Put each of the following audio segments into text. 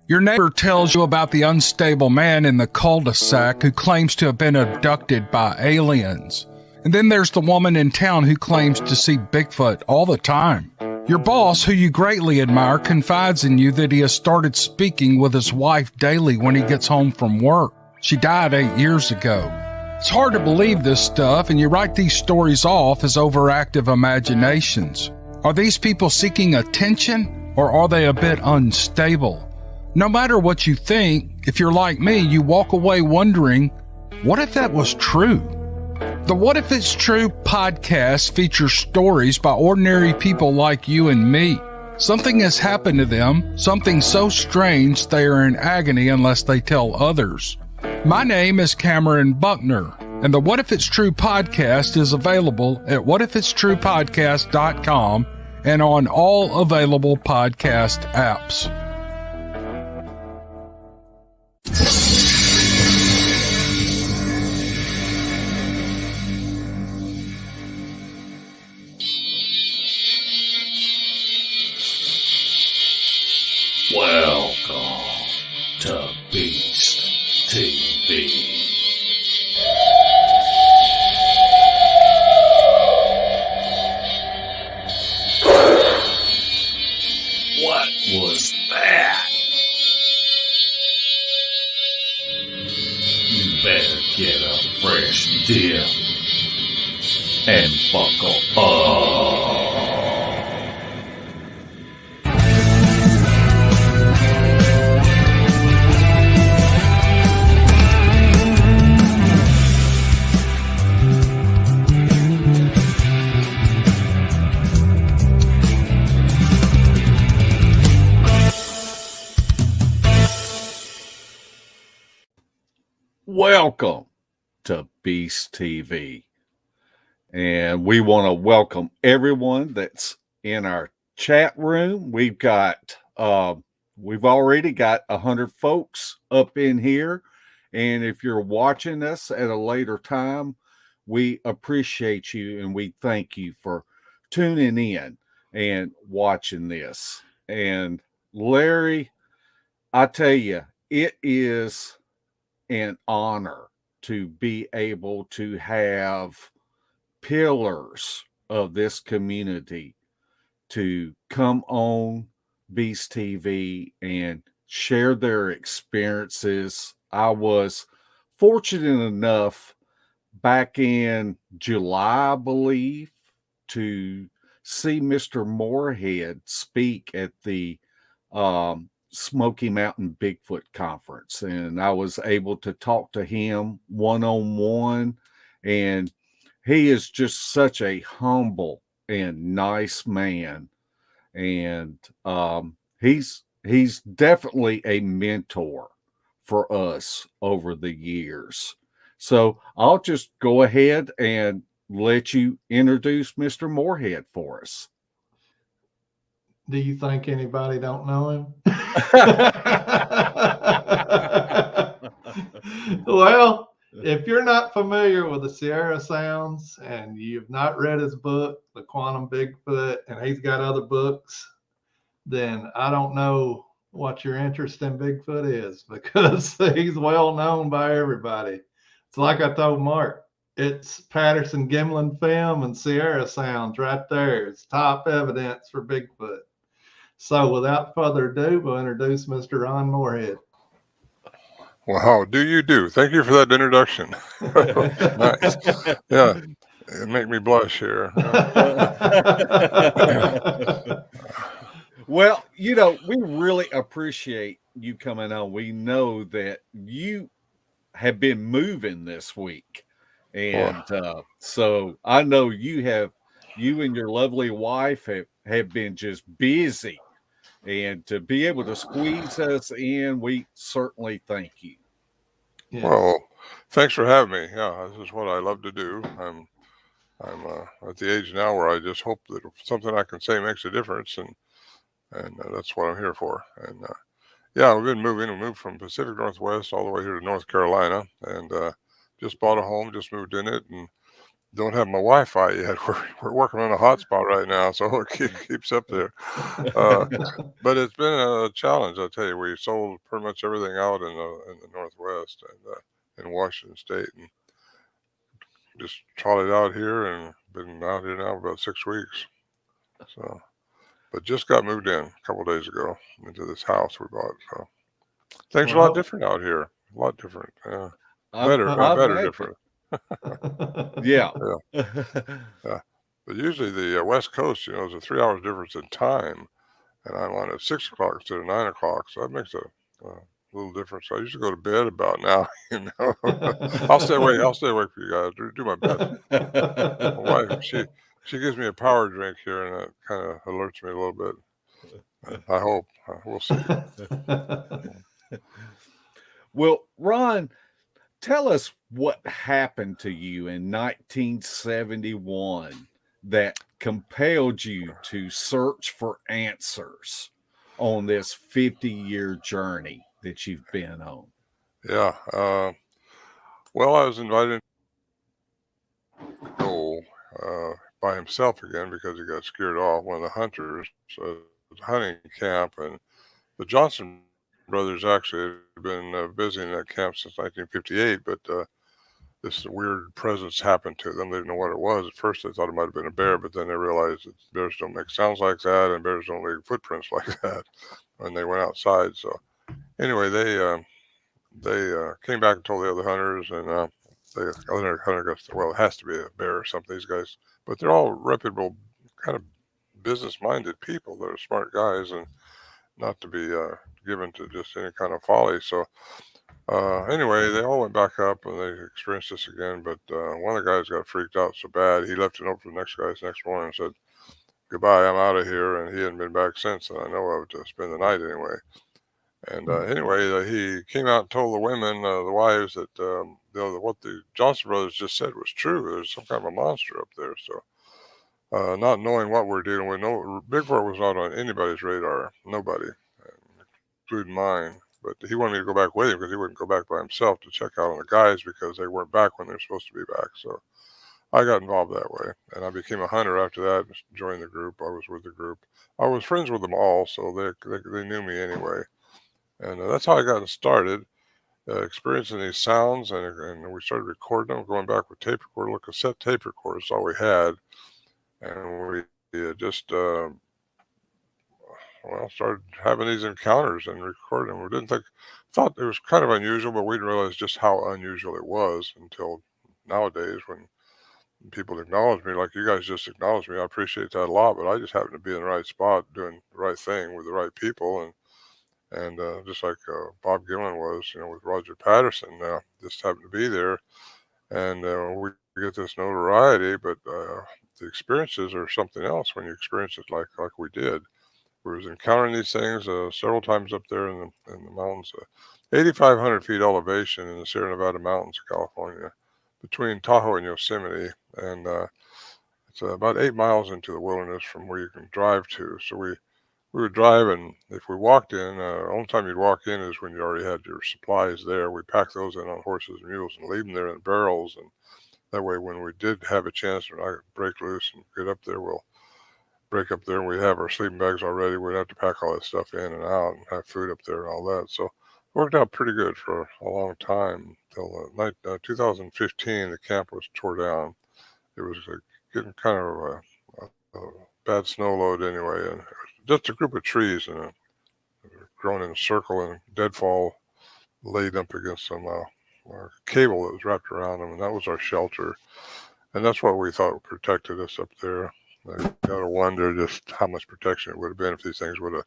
Your neighbor tells you about the unstable man in the cul-de-sac who claims to have been abducted by aliens. And then there's the woman in town who claims to see Bigfoot all the time. Your boss, who you greatly admire, confides in you that he has started speaking with his wife daily when he gets home from work. She died 8 years ago. It's hard to believe this stuff, and you write these stories off as overactive imaginations. Are these people seeking attention, or are they a bit unstable? No matter what you think, if you're like me, you walk away wondering, what if that was true? The What If It's True podcast features stories by ordinary people like you and me. Something has happened to them, something so strange they are in agony unless they tell others. My name is Cameron Buckner, and the What If It's True podcast is available at whatifitstruepodcast.com and on all available podcast apps. Welcome to Beast TV. What was that? You better get a fresh dip and buckle up. Welcome to Beast TV. And we want to welcome everyone that's in our chat room. We've already got 100 folks up in here. And if you're watching us at a later time, we appreciate you and we thank you for tuning in and watching this. And Larry, I tell you, it is an honor to be able to have pillars of this community to come on Beast TV and share their experiences. I was fortunate enough back in July, I believe, to see Mr. Morehead speak at the Smoky Mountain Bigfoot Conference, and I was able to talk to him one-on-one, and he is just such a humble and nice man, and he's definitely a mentor for us over the years. So I'll just go ahead and let you introduce Mr. Morehead for us. Do you think anybody don't know him? Well, if you're not familiar with the Sierra Sounds and you've not read his book, The Quantum Bigfoot, and he's got other books, then I don't know what your interest in Bigfoot is, because he's well known by everybody. It's like I told Mark, it's Patterson Gimlin film and Sierra Sounds right there. It's top evidence for Bigfoot. So without further ado, we'll introduce Mr. Ron Morehead. Well, how do you do? Thank you for that introduction. Nice. Yeah, it make me blush here. Well, you know, we really appreciate you coming on. We know that you have been moving this week. And so I know you and your lovely wife have been just busy. And to be able to squeeze us in, we certainly thank you. Yeah. Well, thanks for having me. Yeah, this is what I love to do. I'm at the age now where I just hope that something I can say makes a difference, and that's what I'm here for. And yeah, we've been moving. We moved from Pacific Northwest all the way here to North Carolina, and just bought a home, just moved in it, and don't have my Wi-Fi yet. We're working on a hotspot right now, so it keeps up there. But it's been a challenge. I tell you, we sold pretty much everything out in the Northwest and in Washington State, and just trotted out here and been out here now about 6 weeks. So, but just got moved in a couple days ago into this house we bought. So things are a lot different out here. A lot different. Better different. Yeah. Yeah. But usually the West Coast, is a 3 hours difference in time, and I'm on at 6 o'clock instead of 9 o'clock, so that makes a little difference. I usually go to bed about now. I'll stay awake for you guys. Do my best. My wife, she gives me a power drink here, and that kind of alerts me a little bit. I hope. We'll see. Well, Ron, tell us what happened to you in 1971 that compelled you to search for answers on this 50-year journey that you've been on. Yeah. Well, I was invited to go by himself again because he got scared off. One of the hunters, hunting camp, and the Johnson brothers actually had been visiting that camp since 1958, but this weird presence happened to them. They didn't know what it was. At first, they thought it might have been a bear, but then they realized that bears don't make sounds like that, and bears don't leave footprints like that when they went outside. So anyway, they came back and told the other hunters, and the other hunter goes, well, it has to be a bear or something, these guys. But they're all reputable, kind of business-minded people. They're smart guys, and not to be given to just any kind of folly. So anyway, they all went back up and they experienced this again. But one of the guys got freaked out so bad, he left a note for the next guys next morning and said, goodbye, I'm out of here. And he hadn't been back since, and I know of, to spend the night anyway. And anyway, he came out and told the women, the wives, that what the Johnson brothers just said was true. There's some kind of a monster up there. So not knowing what we're dealing with, Bigfoot was not on anybody's radar, nobody, including mine. But he wanted me to go back with him because he wouldn't go back by himself to check out on the guys because they weren't back when they're supposed to be back. So I got involved that way, and I became a hunter after that. Joined the group. I was with the group. I was friends with them all, so they knew me anyway. And that's how I got started, experiencing these sounds, and we started recording them, going back with tape recorder, cassette tape recorder is all we had, and we just started having these encounters and recording them. We thought it was kind of unusual, but we didn't realize just how unusual it was until nowadays when people acknowledge me, like you guys just acknowledged me. I appreciate that a lot, but I just happened to be in the right spot, doing the right thing with the right people, and just like Bob Gillen was, with Roger Patterson, just happened to be there, and we get this notoriety, but the experiences are something else when you experience it like we did. We was encountering these things several times up there in the mountains, 8,500 feet elevation in the Sierra Nevada mountains of California, between Tahoe and Yosemite, and it's about 8 miles into the wilderness from where you can drive to. So we would drive, and if we walked in, the only time you'd walk in is when you already had your supplies there. We pack those in on horses and mules and leave them there in barrels, and that way when we did have a chance to break loose and get up there, we'll break up there and we'd have our sleeping bags already. We'd have to pack all that stuff in and out and have food up there and all that. So it worked out pretty good for a long time until 2015. The camp was tore down. It was getting kind of a bad snow load anyway, and just a group of trees and grown in a circle and deadfall laid up against some cable that was wrapped around them, and that was our shelter. And that's what we thought protected us up there. I gotta wonder just how much protection it would have been if these things would have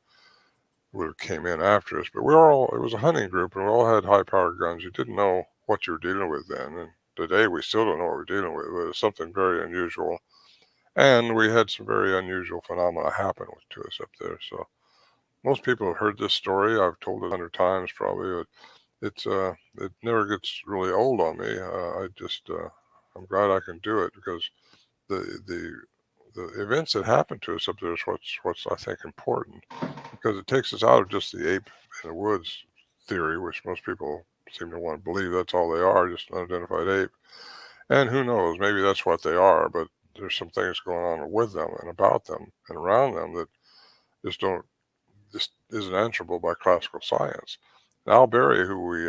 came in after us. But it was a hunting group, and we all had high-powered guns. You didn't know what you were dealing with then, and today we still don't know what we're dealing with. But it's something very unusual, and we had some very unusual phenomena happen to us up there. So most people have heard this story. I've told it 100 times probably. But it never gets really old on me. I'm glad I can do it because the events that happen to us up there is what's I think important, because it takes us out of just the ape in the woods theory, which most people seem to want to believe that's all they are, just an unidentified ape. And who knows, maybe that's what they are, but there's some things going on with them and about them and around them that just isn't answerable by classical science. Al Berry, who we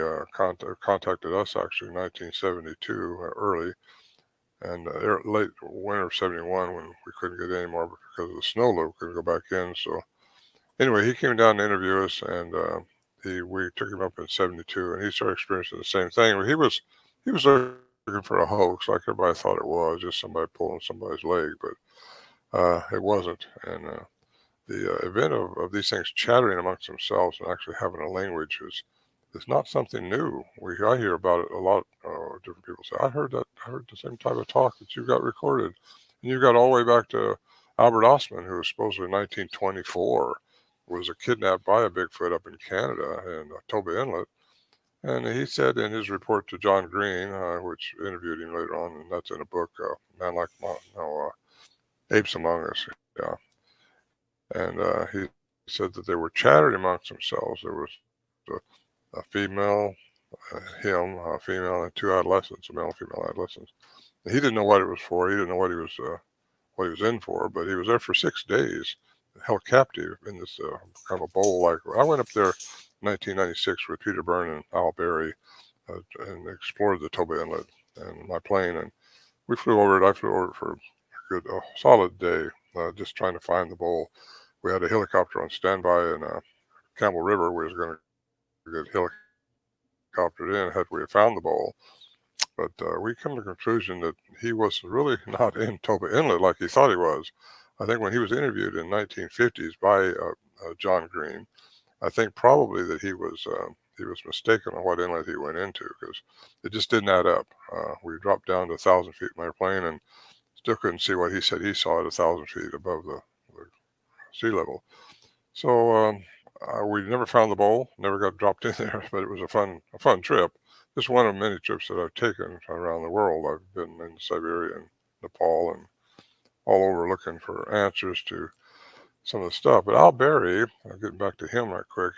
contacted us actually in 1972, early, and late winter of 71 when we couldn't get any more because of the snow loop, couldn't go back in. So anyway, he came down to interview us, and we took him up in 72, and he started experiencing the same thing. He was looking for a hoax, like everybody thought it was, just somebody pulling somebody's leg, but it wasn't. And the event of these things chattering amongst themselves and actually having a language is not something new. I hear about it a lot. Different people say, I heard the same type of talk that you got recorded. And you got all the way back to Albert Ostman, who was supposedly in 1924 was kidnapped by a Bigfoot up in Canada in Toba Inlet. And he said in his report to John Green, which interviewed him later on, and that's in a book, Man Like Apes Among Us. Yeah. And he said that they were chattering amongst themselves. There was a female, a female, and two adolescents, a male and female adolescents. And he didn't know what it was for. He didn't know what he was in for. But he was there for 6 days, held captive in this kind of a bowl. Like I went up there in 1996 with Peter Byrne and Al Berry and explored the Toba Inlet and my plane, and we flew over it. I flew over it for a solid day, just trying to find the bowl. We had a helicopter on standby in Campbell River. We was going to get helicoptered in had we have found the bowl. But we come to the conclusion that he was really not in Toba Inlet like he thought he was. I think when he was interviewed in 1950s by John Green, I think probably that he was mistaken on what inlet he went into because it just didn't add up. We dropped down to 1,000 feet in my plane and still couldn't see what he said he saw at 1,000 feet above the sea level. So we never found the bowl, never got dropped in there, but it was a fun trip. Just one of many trips that I've taken around the world. I've been in Siberia and Nepal and all over looking for answers to some of the stuff. But Al Berry, getting back to him right quick,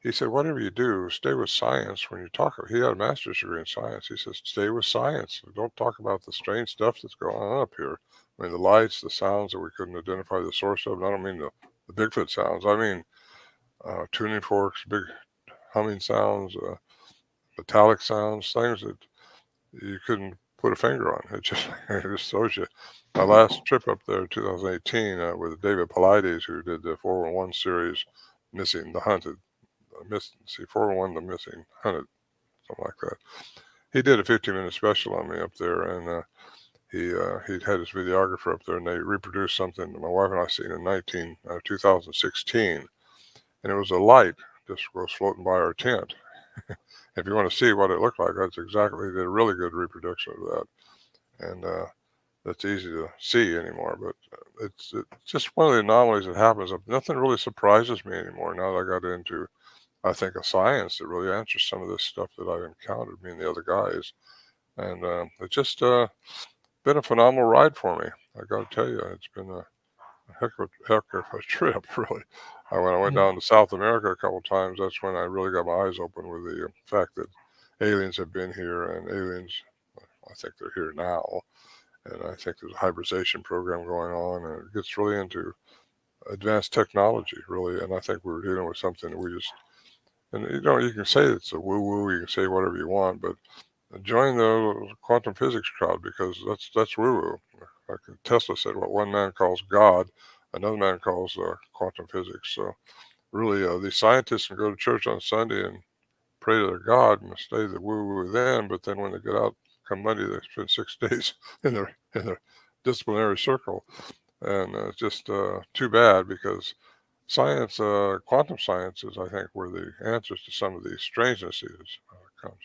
he said, whatever you do, stay with science when you talk. He had a master's degree in science. He says, stay with science. Don't talk about the strange stuff that's going on up here. I mean, the lights, the sounds that we couldn't identify the source of. And I don't mean the Bigfoot sounds. I mean tuning forks, big humming sounds, metallic sounds, things that you couldn't put a finger on. It just shows you. My last trip up there in 2018 with David Paulides, who did the 411 series, Missing the Hunted. 411, the Missing Hunted, something like that. He did a 15-minute special on me up there, and he'd had his videographer up there, and they reproduced something that my wife and I seen in 2016, and it was a light just goes floating by our tent. If you want to see what it looked like, that's exactly, they did a really good reproduction of that, and that's easy to see anymore. But it's just one of the anomalies that happens. Nothing really surprises me anymore now that I got into, I think, a science that really answers some of this stuff that I've encountered, me and the other guys. And it's just been a phenomenal ride for me. I got to tell you, it's been a heck of a trip, really. When I went down to South America a couple of times, that's when I really got my eyes open with the fact that aliens have been here, and aliens, I think they're here now. And I think there's a hybridization program going on, and it gets really into advanced technology, really. And I think we're dealing with something that we just, and you can say it's a woo-woo, you can say whatever you want, but join the quantum physics crowd, because that's woo-woo. Like Tesla said, what one man calls God, another man calls quantum physics. So really, these scientists can go to church on Sunday and pray to their God and stay the woo-woo then, but then when they get out come Monday, they spend 6 days in their disciplinary circle. And it's just too bad, because science, quantum science is, I think, where the answers to some of these strangenesses comes.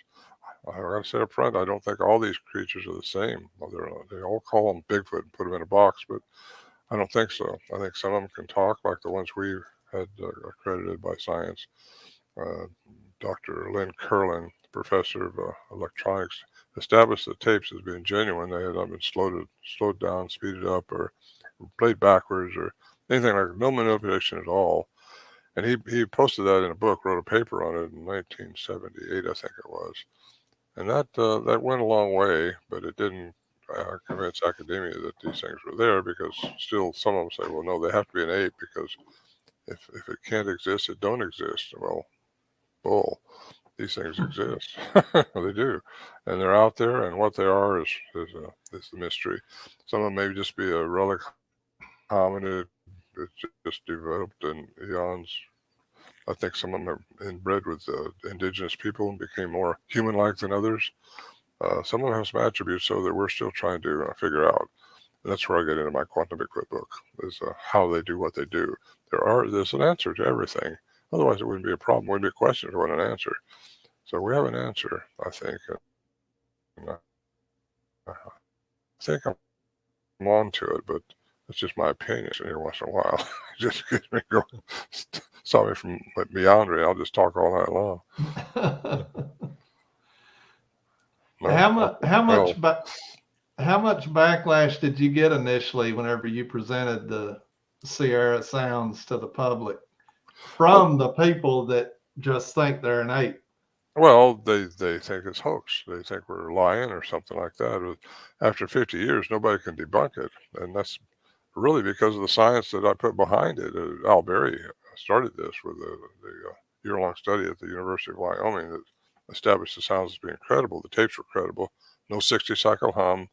I got to say up front, I don't think all these creatures are the same. They all call them Bigfoot and put them in a box, but I don't think so. I think some of them can talk, like the ones we had accredited by science. Dr. Lynn Curlin, professor of electronics, established the tapes as being genuine. They had not been slowed down, speeded up, or played backwards, or anything like that. No manipulation at all. And he posted that in a book, wrote a paper on it in 1978, I think it was. And that went a long way, but it didn't convince academia that these things were there, because still some of them say, well, no, they have to be an ape, because if it can't exist, it don't exist. Well, bull. These things exist. They do, and they're out there. And what they are is the mystery. Some of them may just be a relic hominid that just developed in eons. I think some of them are inbred with indigenous people and became more human-like than others. Some of them have some attributes, so that we're still trying to figure out. And that's where I get into my Quantum Bigfoot book, is how they do what they do. There's an answer to everything. Otherwise, it wouldn't be a problem. It wouldn't be a question. It wasn't an answer. So we have an answer, I think. And I think I'm on to it, but it's just my opinion every once in a while. It just gets me going. Stop me from meandering. I'll just talk all night long. No? How much backlash did you get initially whenever you presented the Sierra Sounds to the public from the people that just think they're an ape? Well, they think it's hoax. They think we're lying or something like that. After 50 years, nobody can debunk it, and that's really because of the science that I put behind it. Al Berry started this with the year-long study at the University of Wyoming that established the sounds as being credible. The tapes were credible. No 60-cycle hum,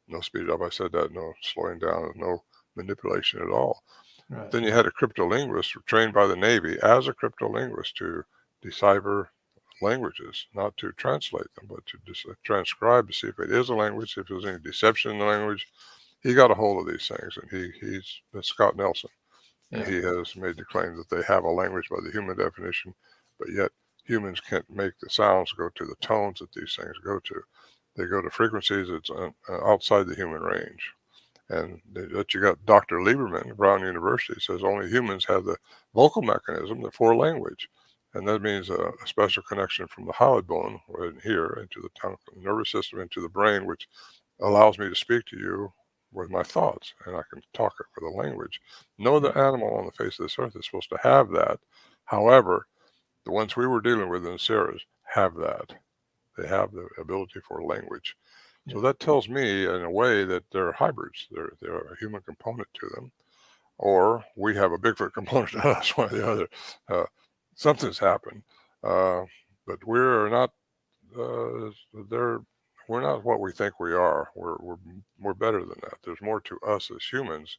no speed up. I said that. No slowing down, no manipulation at all. Right. Then you had a cryptolinguist trained by the Navy as a cryptolinguist to decipher languages, not to translate them, but to just transcribe to see if it is a language, if there's any deception in the language. He got a hold of these things, and that's Scott Nelson. And he has made the claim that they have a language by the human definition, but yet humans can't make the sounds go to the tones that these things go to. They go to frequencies that's outside the human range. And that you got Dr. Lieberman of Brown University says only humans have the vocal mechanism for language. And that means a special connection from the hyoid bone right here into the tongue, nervous system, into the brain, which allows me to speak to you with my thoughts, and I can talk it with a language. No other animal on the face of this earth is supposed to have that. However, the ones we were dealing with in the Sierras have that. They have the ability for language. So that tells me, in a way, that they're hybrids. They're a human component to them, or we have a Bigfoot component to us, one or the other. Something's happened, but we're not. We're not what we think we are. We're better than that. There's more to us as humans,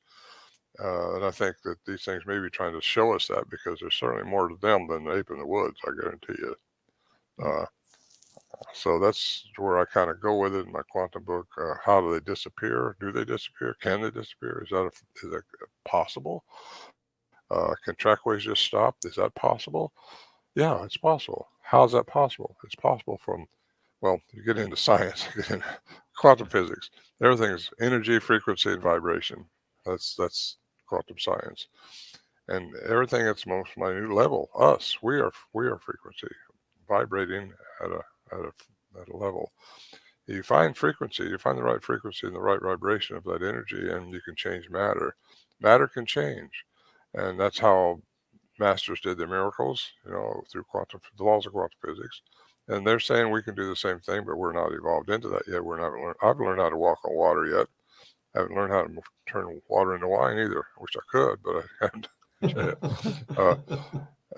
and I think that these things may be trying to show us that, because there's certainly more to them than the ape in the woods. I guarantee you. So that's where I kind of go with it in my quantum book. How do they disappear? Do they disappear? Can they disappear? Is that possible? Can trackways just stop? Is that possible? Yeah, it's possible. How is that possible? It's possible from, well, you get into science, you get into quantum physics. Everything's energy, frequency, and vibration. That's quantum science. And everything at its most minute level, we are frequency, vibrating at a level. You find frequency, you find the right frequency and the right vibration of that energy, and you can change matter. Matter can change. And that's how masters did their miracles, through the laws of quantum physics. And they're saying we can do the same thing, but we're not evolved into that yet. I've learned how to walk on water yet. I haven't learned how to turn water into wine either. I wish I could, but I haven't.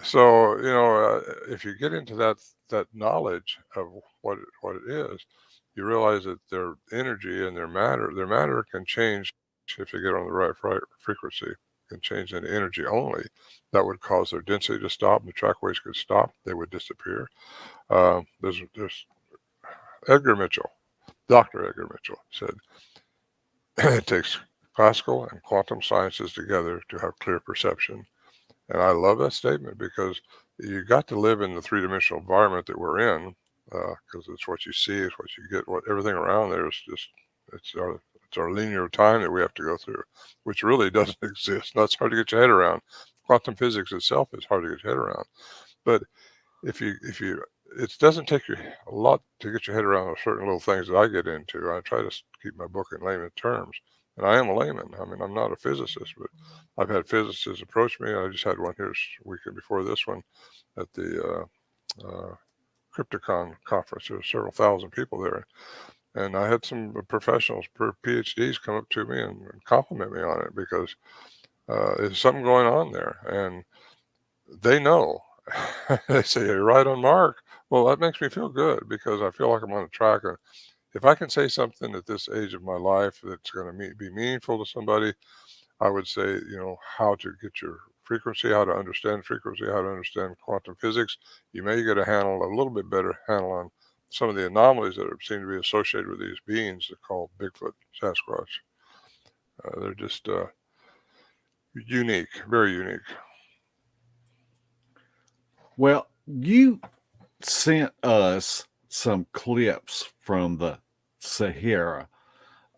So, if you get into that knowledge of what it is, you realize that their energy and their matter can change if you get on the right frequency. Can change into energy only. That would cause their density to stop. The trackways could stop. They would disappear. There's Dr. Edgar Mitchell said, it takes classical and quantum sciences together to have clear perception. And I love that statement, because you got to live in the three-dimensional environment that we're in, because it's what you see, it's what you get, everything around there is just, it's our linear time that we have to go through, which really doesn't exist. That's hard to get your head around. Quantum physics itself is hard to get your head around. But it doesn't take you a lot to get your head around certain little things that I get into. I try to keep my book in layman terms. And I am a layman. I mean, I'm not a physicist, but I've had physicists approach me. I just had one here weekend before this one at the Crypticon conference. There were several thousand people there. And I had some professionals, PhDs, come up to me and compliment me on it because there's something going on there. And they know. They say, you're right on mark. Well, that makes me feel good because I feel like I'm on a track. If I can say something at this age of my life that's going to be meaningful to somebody, I would say, how to get your frequency, how to understand frequency, how to understand quantum physics. You may get a little bit better handle on some of the anomalies that seem to be associated with these beings that called Bigfoot, Sasquatch. They're just unique, very unique. Well, you sent us some clips from the Sahara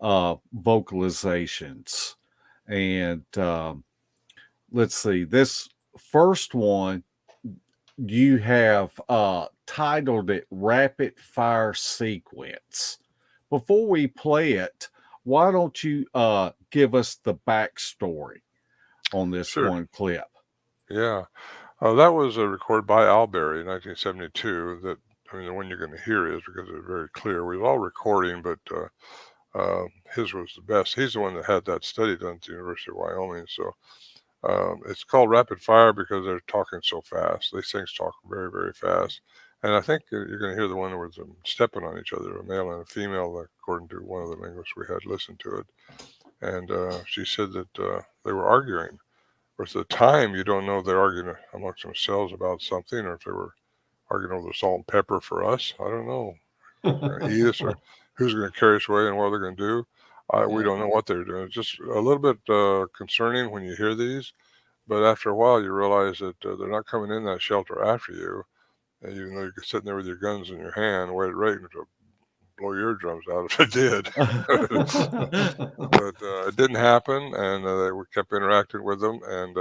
vocalizations. And let's see, this first one, you have titled it Rapid Fire Sequence. Before we play it, why don't you give us the backstory on this one clip? Yeah. That was recorded by Al Berry in 1972. The one you're going to hear is because it's very clear. We were all recording, but his was the best. He's the one that had that study done at the University of Wyoming. So it's called Rapid Fire because they're talking so fast. These things talk very, very fast. And I think you're going to hear the one where them stepping on each other, a male and a female, according to one of the linguists we had listened to it. And she said that they were arguing. At the time, you don't know if they're arguing amongst themselves about something or if they were arguing over the salt and pepper for us. I don't know. Going to eat us or who's going to carry us away and what they're going to do. We don't know what they're doing. It's just a little bit concerning when you hear these. But after a while, you realize that they're not coming in that shelter after you. And even though you're sitting there with your guns in your hand, ready to blow your eardrums out if it did. But it didn't happen, and we kept interacting with them. And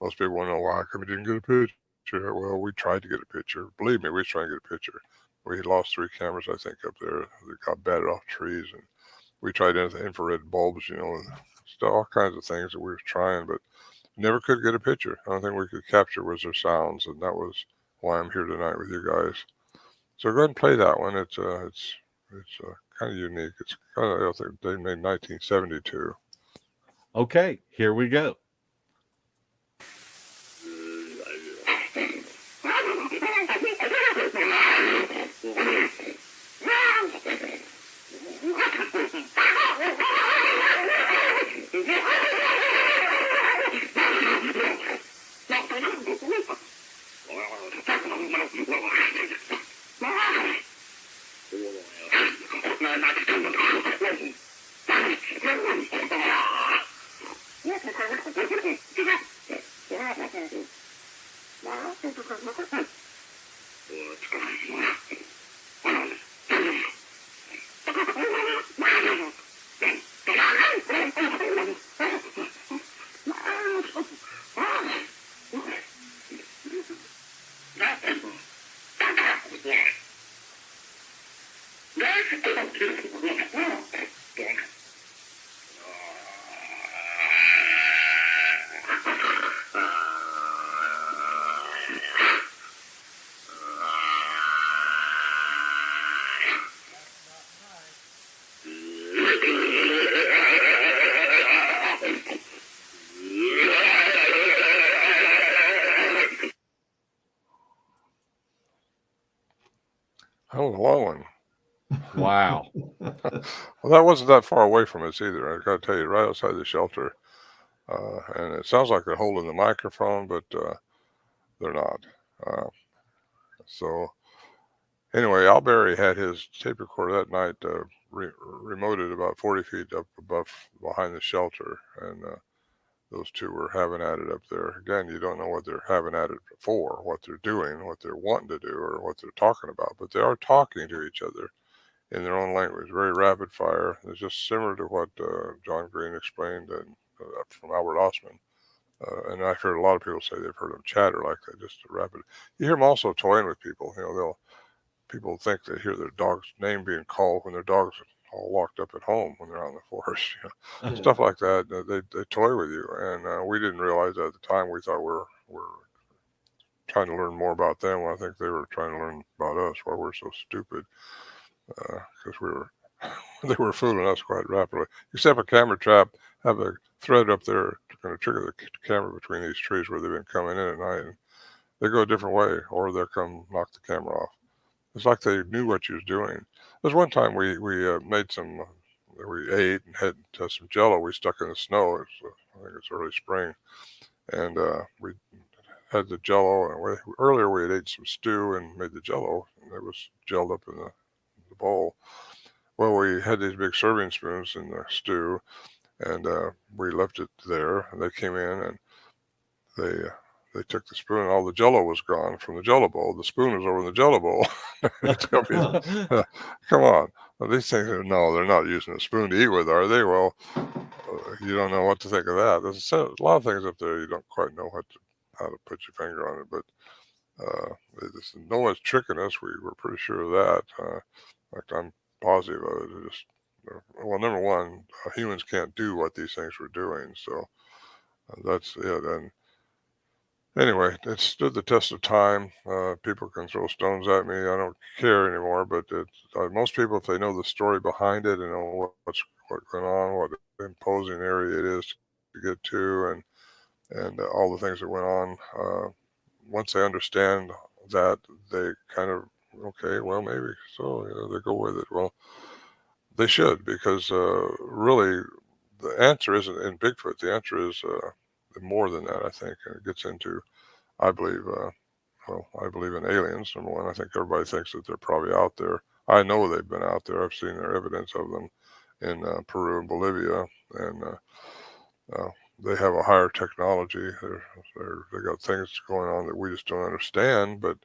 most people want to know why come we didn't get a picture. Well, we tried to get a picture. Believe me, we was trying to get a picture. We had lost 3 cameras, I think, up there. They got batted off trees, and we tried infrared bulbs, all kinds of things that we were trying, but never could get a picture. The only thing we could capture was their sounds, and that was why I'm here tonight with you guys. So go ahead and play that one. It's kind of unique. It's kind of, I think they made 1972. Okay, here we go. That was a long one. Wow. Well, that wasn't that far away from us either. I got to tell you, right outside the shelter. And it sounds like they're holding the microphone, but they're not. So anyway, Al Berry had his tape recorder that night remoted about 40 feet up behind the shelter. And those two were having at it up there. Again, you don't know what they're having at it for, what they're doing, what they're wanting to do, or what they're talking about. But they are talking to each other in their own language, very rapid fire. It's just similar to what John Green explained from Albert Ostman. And I've heard a lot of people say they've heard them chatter like that, just rapid. You hear them also toying with people. People think they hear their dog's name being called when their dog's all locked up at home when they're out in the forest. Stuff like that. They toy with you, and we didn't realize that at the time. We thought we're trying to learn more about them. I think they were trying to learn about us, why we're so stupid, because they were fooling us quite rapidly. Except a camera trap, have a thread up there to kind of trigger the camera between these trees where they've been coming in at night, and they go a different way, or they'll come knock the camera off. It's like they knew what you was doing. There's one time we made some, we ate and had some Jello we stuck in the snow. I think it's early spring, and we had the Jello. And earlier we had ate some stew and made the Jello, and it was gelled up in the bowl. Well, we had these big serving spoons in the stew, and we left it there. And they came in and they took the spoon, and all the Jello was gone from the Jello bowl. The spoon was over in the Jello bowl. Come on. Well, these things, no, they're not using a spoon to eat with, are they? Well, you don't know what to think of that. There's a lot of things up there you don't quite know how to put your finger on it, but no one's tricking us. We're pretty sure of that. In fact, I'm positive of it. Well, number one, humans can't do what these things were doing, so that's it. And anyway, it stood the test of time. People can throw stones at me. I don't care anymore. But most people, if they know the story behind it and know what's going on, what imposing area it is to get to, and all the things that went on, once they understand that, they kind of, okay, well, maybe so. They go with it. Well, they should, because really, the answer isn't in Bigfoot. The answer is more than that, I think. And it gets into, I believe, I believe in aliens, number one. I think everybody thinks that they're probably out there. I know they've been out there. I've seen their evidence of them in Peru and Bolivia, and they have a higher technology. They got things going on that we just don't understand, but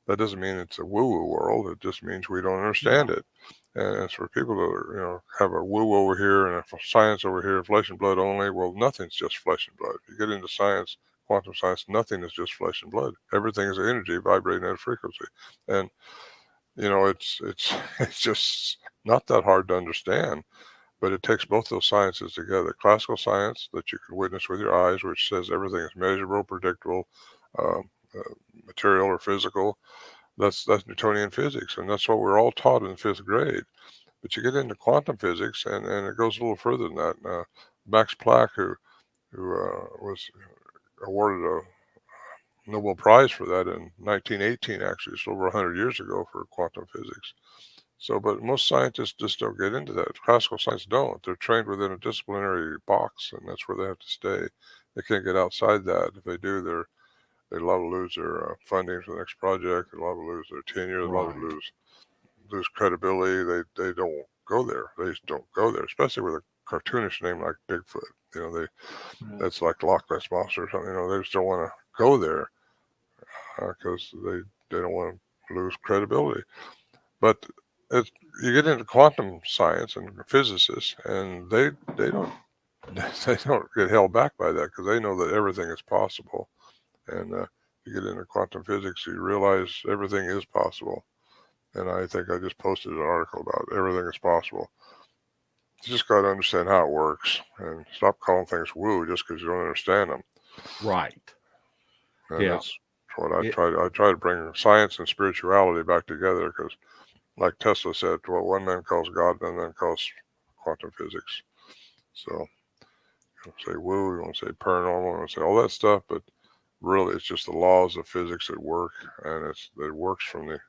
that doesn't mean it's a woo-woo world. It just means we don't understand it. And it's for people to, have a woo over here and a science over here, flesh and blood only. Well, nothing's just flesh and blood. If you get into science, quantum science, nothing is just flesh and blood. Everything is energy vibrating at a frequency. And, it's it's just not that hard to understand. But it takes both those sciences together. Classical science that you can witness with your eyes, which says everything is measurable, predictable, material or physical. That's Newtonian physics, and that's what we're all taught in 5th grade. But you get into quantum physics, and it goes a little further than that. Max Planck, who was awarded a Nobel Prize for that in 1918, actually, it's over 100 years ago, for quantum physics. So, but most scientists just don't get into that. Classical science don't. They're trained within a disciplinary box, and that's where they have to stay. They can't get outside that. If they do, they love to lose their funding for the next project. They love to lose their tenure. They love to lose credibility. They don't go there. They just don't go there, especially with a cartoonish name like Bigfoot. That's like Loch Ness Monster or something. They just don't want to go there because they don't want to lose credibility. But you get into quantum science and physicists, and they don't get held back by that, because they know that everything is possible. And you get into quantum physics, you realize everything is possible. And I think I just posted an article about everything is possible. You just got to understand how it works, and stop calling things woo just because you don't understand them. Right. And that's what I try to bring science and spirituality back together, because, like Tesla said, what one man calls God, another man calls quantum physics. So you want to say woo, you want to say paranormal, you want to say all that stuff, but really it's just the laws of physics that work, and it works from the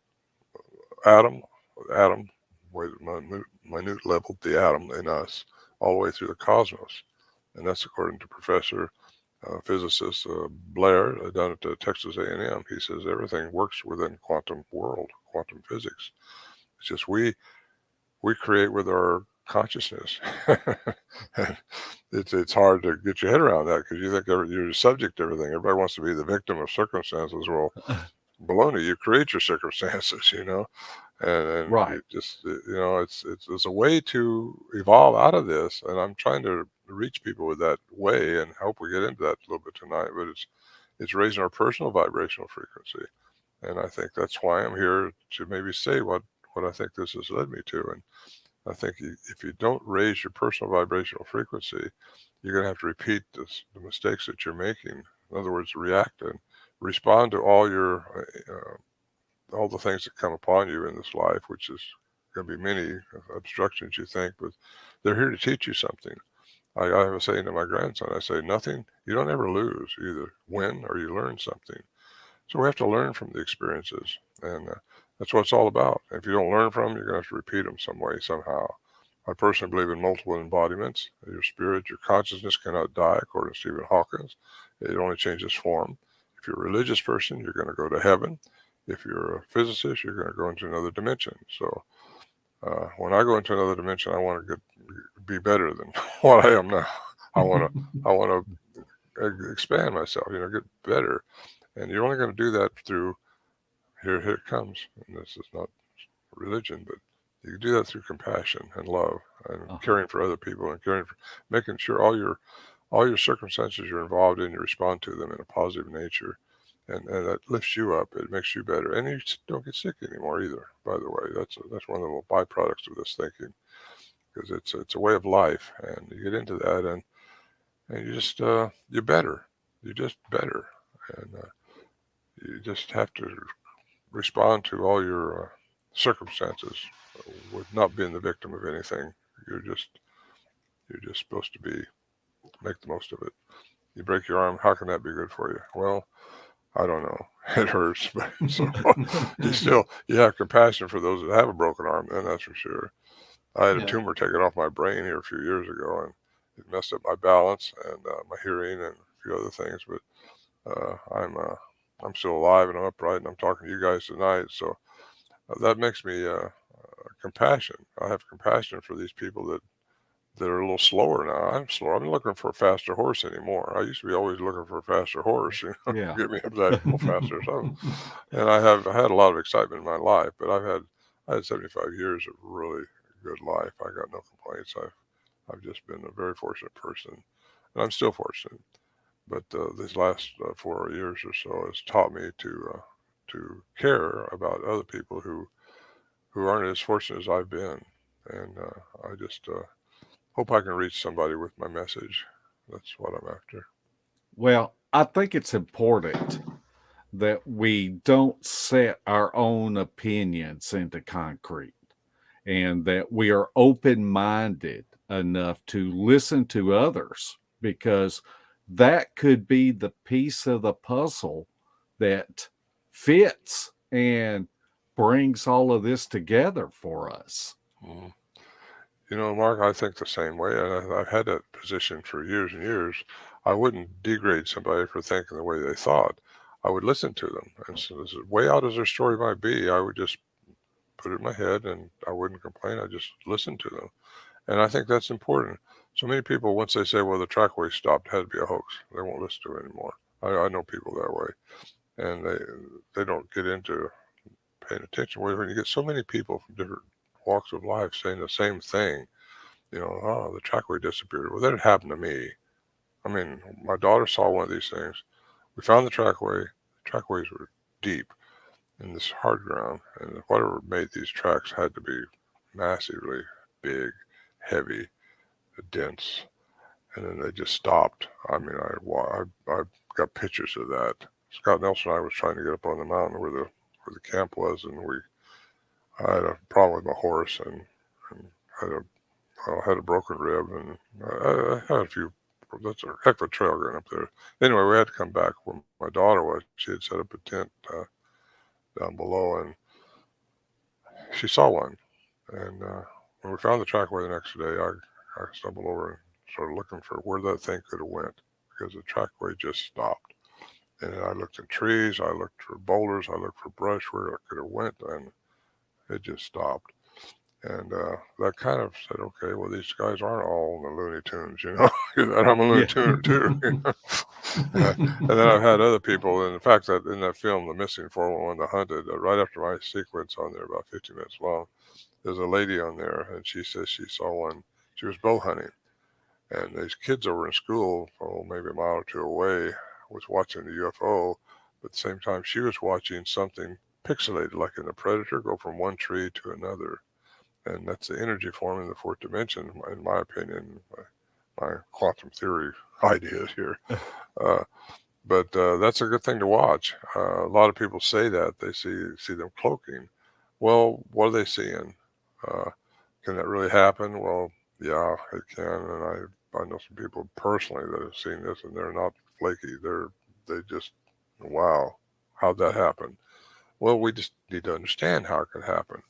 atom, minute level, the atom in us, all the way through the cosmos. And that's according to Professor physicist Blair down at Texas A&M. He says everything works within quantum world, quantum physics. It's just we create with our consciousness. It's hard to get your head around that, because you think you're subject to everything. Everybody wants to be the victim of circumstances. Well, baloney, you create your circumstances, and right. you just, it's a way to evolve out of this. And I'm trying to reach people with that way, and hope we get into that a little bit tonight. But it's raising our personal vibrational frequency. And I think that's why I'm here, to maybe say what I think this has led me to. And I think if you don't raise your personal vibrational frequency, you're going to have to repeat the mistakes that you're making. In other words, react and respond to all the things that come upon you in this life, which is going to be many obstructions you think, but they're here to teach you something. I was saying to my grandson, I say, you don't ever lose. You either win or you learn something. So we have to learn from the experiences, and that's what it's all about. If you don't learn from them, you're going to have to repeat them some way, somehow. I personally believe in multiple embodiments. Your spirit, your consciousness cannot die, according to Stephen Hawking. It only changes form. If you're a religious person, you're going to go to heaven. If you're a physicist, you're going to go into another dimension. So when I go into another dimension, I want to be better than what I am now. I want to expand myself, get better. And you're only going to do that through, here it comes. And this is not religion, but you can do that through compassion and love and caring for other people and making sure all your circumstances you're involved in, you respond to them in a positive nature. And that lifts you up. It makes you better. And you don't get sick anymore either, by the way. That's one of the little byproducts of this thinking, because it's a way of life. And you get into that and you just, you're better. You're just better. And you just have to respond to all your circumstances with not being the victim of anything. You're just supposed to make the most of it. You break your arm, how can that be good for you? Well, I don't know. It hurts, but so you have compassion for those that have a broken arm, then that's for sure. I had a tumor taken off my brain here a few years ago, and it messed up my balance and my hearing and a few other things. But I'm still alive and I'm upright, and I'm talking to you guys tonight. So that makes me compassion. I have compassion for these people that are a little slower now. I'm slower. I'm not looking for a faster horse anymore. I used to be always looking for a faster horse, Yeah. get me up that little faster or something. And I had a lot of excitement in my life, but I had 75 years of really good life. I got no complaints. I've just been a very fortunate person, and I'm still fortunate. But these last 4 years or so has taught me to care about other people who aren't as fortunate as I've been, and I just hope I can reach somebody with my message. That's what I'm after. Well, I think it's important that we don't set our own opinions into concrete, and that we are open-minded enough to listen to others, because that could be the piece of the puzzle that fits and brings all of this together for us. Mm. Mark, I think the same way, and I've had that position for years and years. I wouldn't degrade somebody for thinking the way they thought. I would listen to them, and so as way out as their story might be, I would just put it in my head, and I wouldn't complain. I just listen to them, and I think that's important. So many people, once they say, "Well, the trackway stopped," it had to be a hoax. They won't listen to it anymore. I know people that way, and they don't get into paying attention. When you get so many people from different walks of life saying the same thing, oh, the trackway disappeared. Well, that had happened to me. I mean, my daughter saw one of these things. We found the trackway. The trackways were deep in this hard ground, and whatever made these tracks had to be massively big, heavy, dense, and then they just stopped. I mean, I got pictures of that. Scott Nelson and I was trying to get up on the mountain where the camp was, and I had a problem with my horse and had a broken rib, and I had a few. That's a heck of a trail going up there. Anyway, we had to come back where my daughter was. She had set up a tent down below, and she saw one. And when we found the trackway the next day, I stumbled over and started looking for where that thing could have went, because the trackway just stopped. And I looked at trees, I looked for boulders, I looked for brush where it could have went, and it just stopped. And that kind of said, okay, well, these guys aren't all in the Looney Tunes, and I'm a Looney Tuner too. And then I've had other people, and in fact, that in that film, The Missing 411, The Hunted, right after my sequence on there, about 50 minutes long, there's a lady on there, and she says she saw one. She was bow hunting, and these kids over in school, maybe a mile or two away, was watching the UFO, but at the same time, she was watching something pixelated, like in The Predator, go from one tree to another. And that's the energy form in the fourth dimension, in my opinion, my quantum theory ideas here. But that's a good thing to watch. A lot of people say that they see them cloaking. Well, what are they seeing? Can that really happen? Well, yeah, it can. And I know some people personally that have seen this, and they're not flaky. They just, wow, how'd that happen? Well, we just need to understand how it can happen.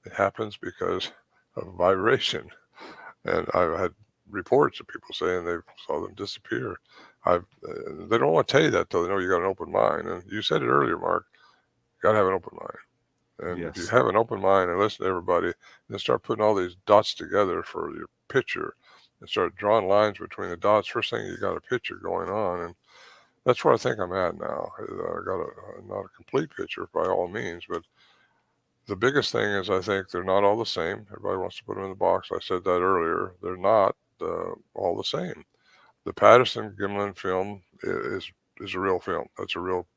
It happens because of vibration. And I've had reports of people saying they saw them disappear. They don't want to tell you that till they know you got an open mind. And you said it earlier, Mark. You got to have an open mind. And if you have an open mind and listen to everybody, then start putting all these dots together for your picture, and start drawing lines between the dots. First thing, you got a picture going on, and that's where I think I'm at now. I got not a complete picture by all means, but the biggest thing is I think they're not all the same. Everybody wants to put them in the box. I said that earlier. They're not all the same. The Patterson-Gimlin film is a real film. That's a real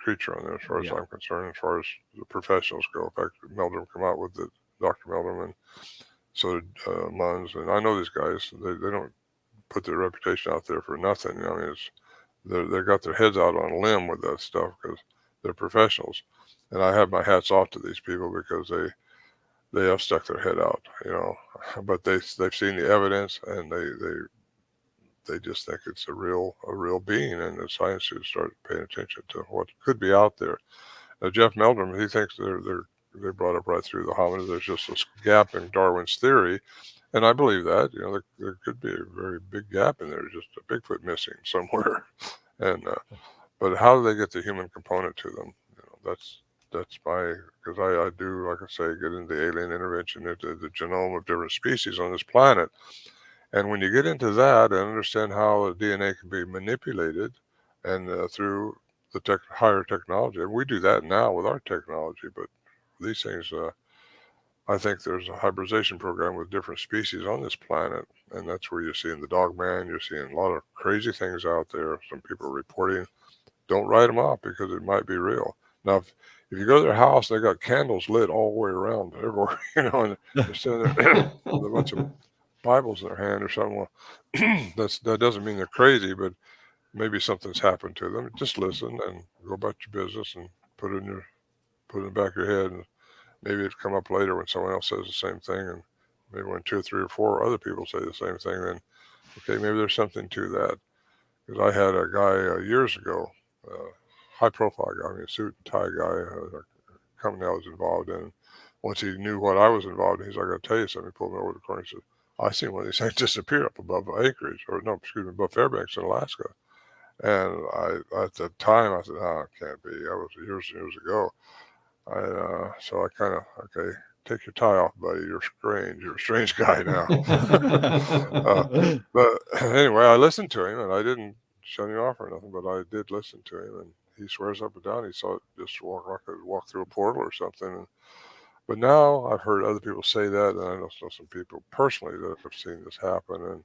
creature on there, as far as I'm concerned, as far as the professionals go. In fact, Meldrum come out with it, Dr. Meldrum, and so did Munns. And I know these guys. They don't put their reputation out there for nothing. I mean, they got their heads out on a limb with that stuff because they're professionals. And I have my hats off to these people because they have stuck their head out, but they've seen the evidence, and they just think it's a real being, and the science should start paying attention to what could be out there. Jeff Meldrum, he thinks they brought up right through the hominids. There's just this gap in Darwin's theory, and I believe that. There could be a very big gap in there, just a Bigfoot missing somewhere, and but how do they get the human component to them? That's because I do, like I say, get into the alien intervention, into the genome of different species on this planet. And when you get into that and understand how the DNA can be manipulated and through the higher technology, and we do that now with our technology, but these things, I think there's a hybridization program with different species on this planet, and that's where you're seeing the dog man, you're seeing a lot of crazy things out there. Some people are reporting. Don't write them off because it might be real. Now, if you go to their house, they got candles lit all the way around everywhere, and they're sitting there with a bunch of Bibles in their hand or something. Well, that doesn't mean they're crazy, but maybe something's happened to them. Just listen and go about your business and put it in the back of your head, and maybe it'll come up later when someone else says the same thing, and maybe when 2 or 3 or 4 other people say the same thing, then okay, maybe there's something to that. Because I had a guy years ago, high profile guy, a suit and tie guy, a company I was involved in. Once he knew what I was involved in, he's like, I got to tell you something. He pulled me over the corner and said, I seen one of these things disappear up above Anchorage, above Fairbanks in Alaska. And at the time, I said, oh, it can't be. That was years and years ago. So I kind of, okay, take your tie off, buddy. You're strange. You're a strange guy now. But anyway, I listened to him, and I didn't shut him off or nothing, but I did listen to him, and he swears up and down he saw it just walk through a portal or something. But now I've heard other people say that, and I know some people personally that have seen this happen. And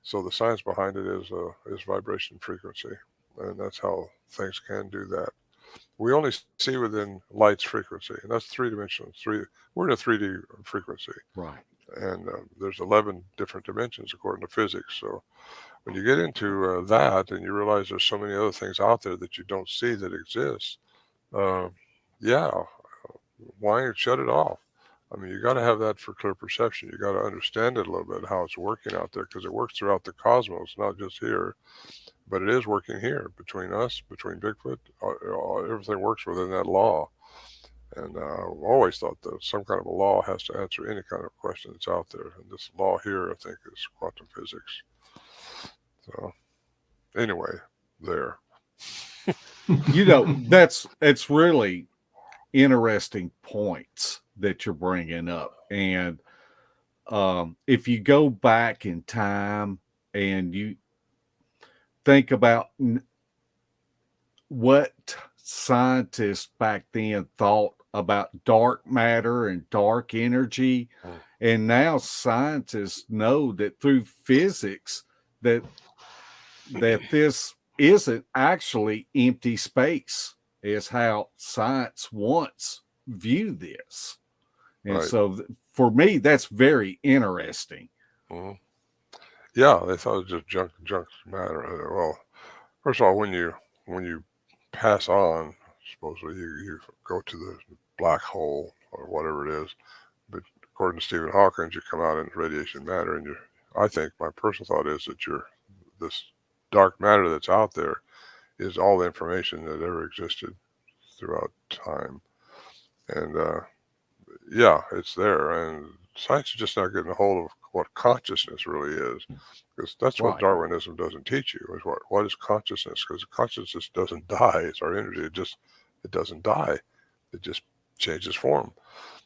so the science behind it is vibration frequency, and that's how things can do that. We only see within light's frequency, and that's 3 dimensions. We're in a 3D frequency, right? And there's 11 different dimensions according to physics. So when you get into that, and you realize there's so many other things out there that you don't see that exist, why shut it off? I mean, you got to have that for clear perception. You got to understand it a little bit, how it's working out there, because it works throughout the cosmos, not just here, but it is working here between us, between Bigfoot. Everything works within that law. And I've always thought that some kind of a law has to answer any kind of question that's out there. And this law here, I think, is quantum physics. So anyway, there. It's really interesting points that you're bringing up. And if you go back in time and you think about what scientists back then thought about dark matter and dark energy, and now scientists know that through physics that this isn't actually empty space, is how science once viewed this. And right. So for me, that's very interesting. Yeah, they thought it was just junk matter. Well, first of all, when you when you pass on, supposedly you go to the black hole or whatever it is. But according to Stephen Hawking, you come out in radiation matter, and I think my personal thought is that this dark matter that's out there is all the information that ever existed throughout time. And yeah, it's there. And science is just not getting a hold of what consciousness really is. Because that's what Darwinism doesn't teach you, is what is consciousness. Because consciousness doesn't die. It's our energy. It doesn't die. It just changes form.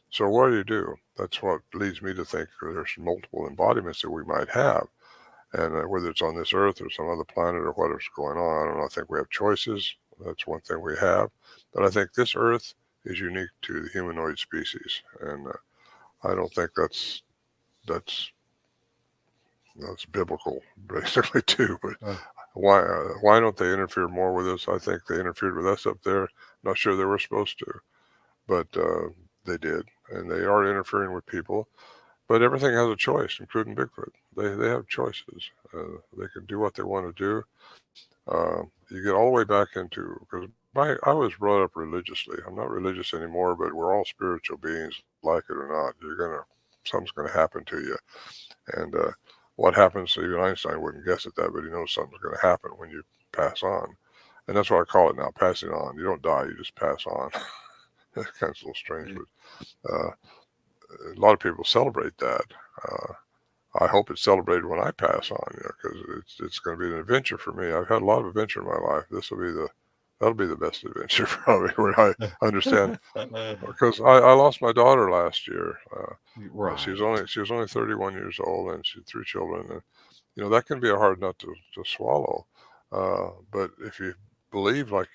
So what do? That's what leads me to think there's multiple embodiments that we might have. And whether it's on this earth or some other planet or whatever's going on, I don't know. I think we have choices. That's one thing we have. But I think this earth is unique to the humanoid species. And I don't think that's biblical, basically, too. But why don't they interfere more with us? I think they interfered with us up there. Not sure they were supposed to, but they did. And they are interfering with people. But everything has a choice, including Bigfoot. They have choices. They can do what they want to do. You get all the way back into, because I was brought up religiously. I'm not religious anymore, but we're all spiritual beings, like it or not. Something's gonna happen to you. And what happens, even Einstein wouldn't guess at that, but he knows something's gonna happen when you pass on. And that's what I call it now, passing on. You don't die, you just pass on. That kind of a little strange, but a lot of people celebrate that. I hope it's celebrated when I pass on, because it's going to be an adventure for me. I've had a lot of adventure in my life. That'll be the best adventure probably, where I understand, because I lost my daughter last year. Right. She was only 31 years old, and she had 3 children, and that can be a hard nut to swallow. But if you believe like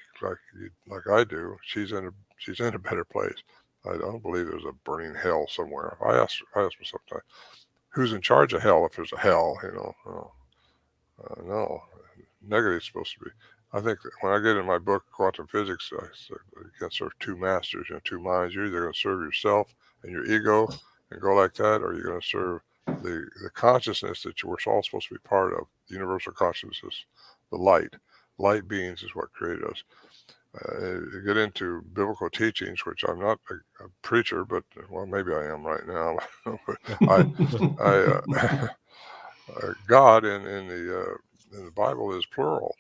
I do, she's in a better place. I don't believe there's a burning hell somewhere. I ask myself sometimes, who's in charge of hell if there's a hell? No, negative's supposed to be. I think that when I get in my book, Quantum Physics, I say you can't serve 2 masters, 2 minds. You're either going to serve yourself and your ego and go like that, or you're going to serve the consciousness that we're all supposed to be part of, the universal consciousness, the light. Light beings is what created us. You get into biblical teachings, which I'm not a preacher, but well, maybe I am right now. God in the Bible is plural,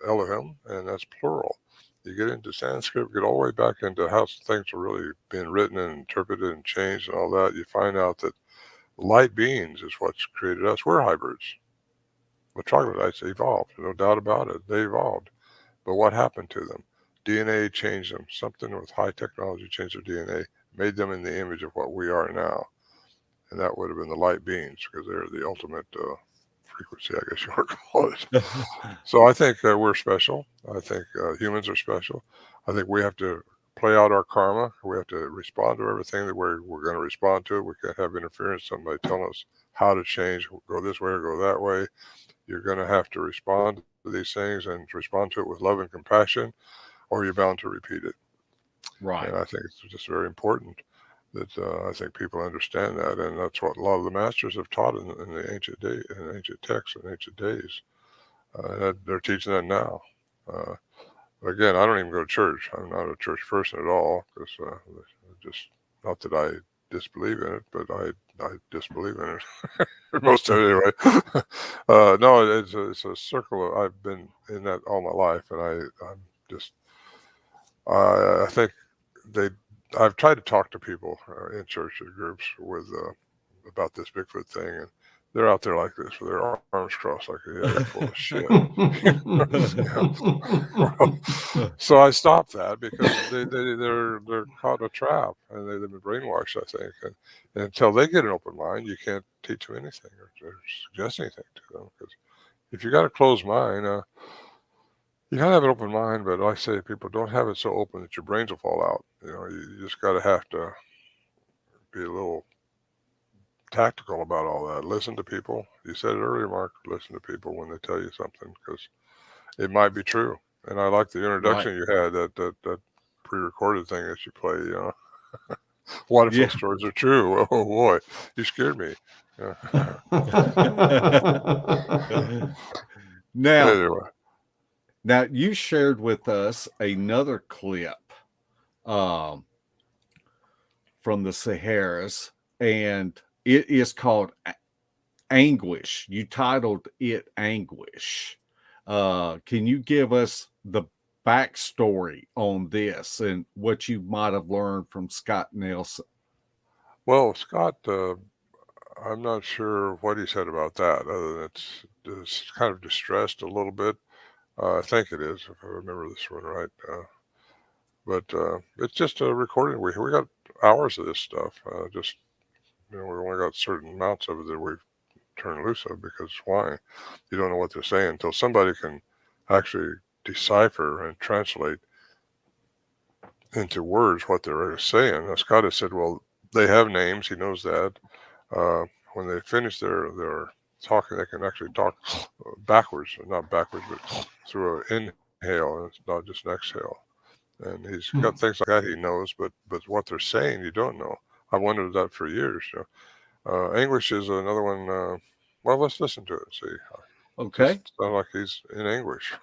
Elohim, and that's plural. You get into Sanskrit, get all the way back into how things are really being written and interpreted and changed and all that. You find out that light beings is what's created us. We're hybrids. The troglodytes evolved, no doubt about it. They evolved. But what happened to them? DNA changed them. Something with high technology changed their DNA, made them in the image of what we are now. And that would have been the light beings, because they're the ultimate frequency, I guess you want to call it. So I think we're special. I think humans are special. I think we have to play out our karma. We have to respond to everything that we're going to respond to. We can't have interference, somebody telling us how to change, go this way or go that way. You're going to have to respond to these things and respond to it with love and compassion, or you're bound to repeat it. Right. And I think it's just very important that I think people understand that, and that's what a lot of the masters have taught in the ancient texts and ancient days. They're teaching that now. Again, I don't even go to church. I'm not a church person at all, because just not that I disbelieve in it, but I disbelieve in it. Most of it anyway. No, it's a circle. I've been in that all my life, and I'm just. I think I've tried to talk to people in church groups with about this Bigfoot thing, and they're out there like this with their arms crossed, like they're full of shit. So I stopped that, because they're caught in a trap, and they've been brainwashed, I think. And until they get an open mind, you can't teach them anything or suggest anything to them, because if you got a closed mind, you gotta have an open mind. But like I say, people don't have it so open that your brains will fall out. You just have to be a little tactical about all that. Listen to people. You said it earlier, Mark. Listen to people when they tell you something, because it might be true. And I like the introduction you had, that pre-recorded thing that you play. What if those stories are true? Oh boy, you scared me. Now, anyway. Now, you shared with us another clip um, from the Saharas, and it is called Anguish. You titled it Anguish. Can you give us the backstory on this and what you might have learned from Scott Nelson? Well, Scott, I'm not sure what he said about that, other than it's kind of distressed a little bit. I think it is, if I remember this one right. But it's just a recording. We got hours of this stuff. Just we only got certain amounts of it that we've turned loose of, because why? You don't know what they're saying until somebody can actually decipher and translate into words what they're saying. Now, Scott has said, well, they have names. He knows that. When they finish their talking, they can actually talk backwards, not backwards, but through an inhale, and it's not just an exhale. And he's got things like that he knows, but what they're saying you don't know. I wondered that for years. English is another one. Well, let's listen to it and see. Okay. Sounds like he's in English.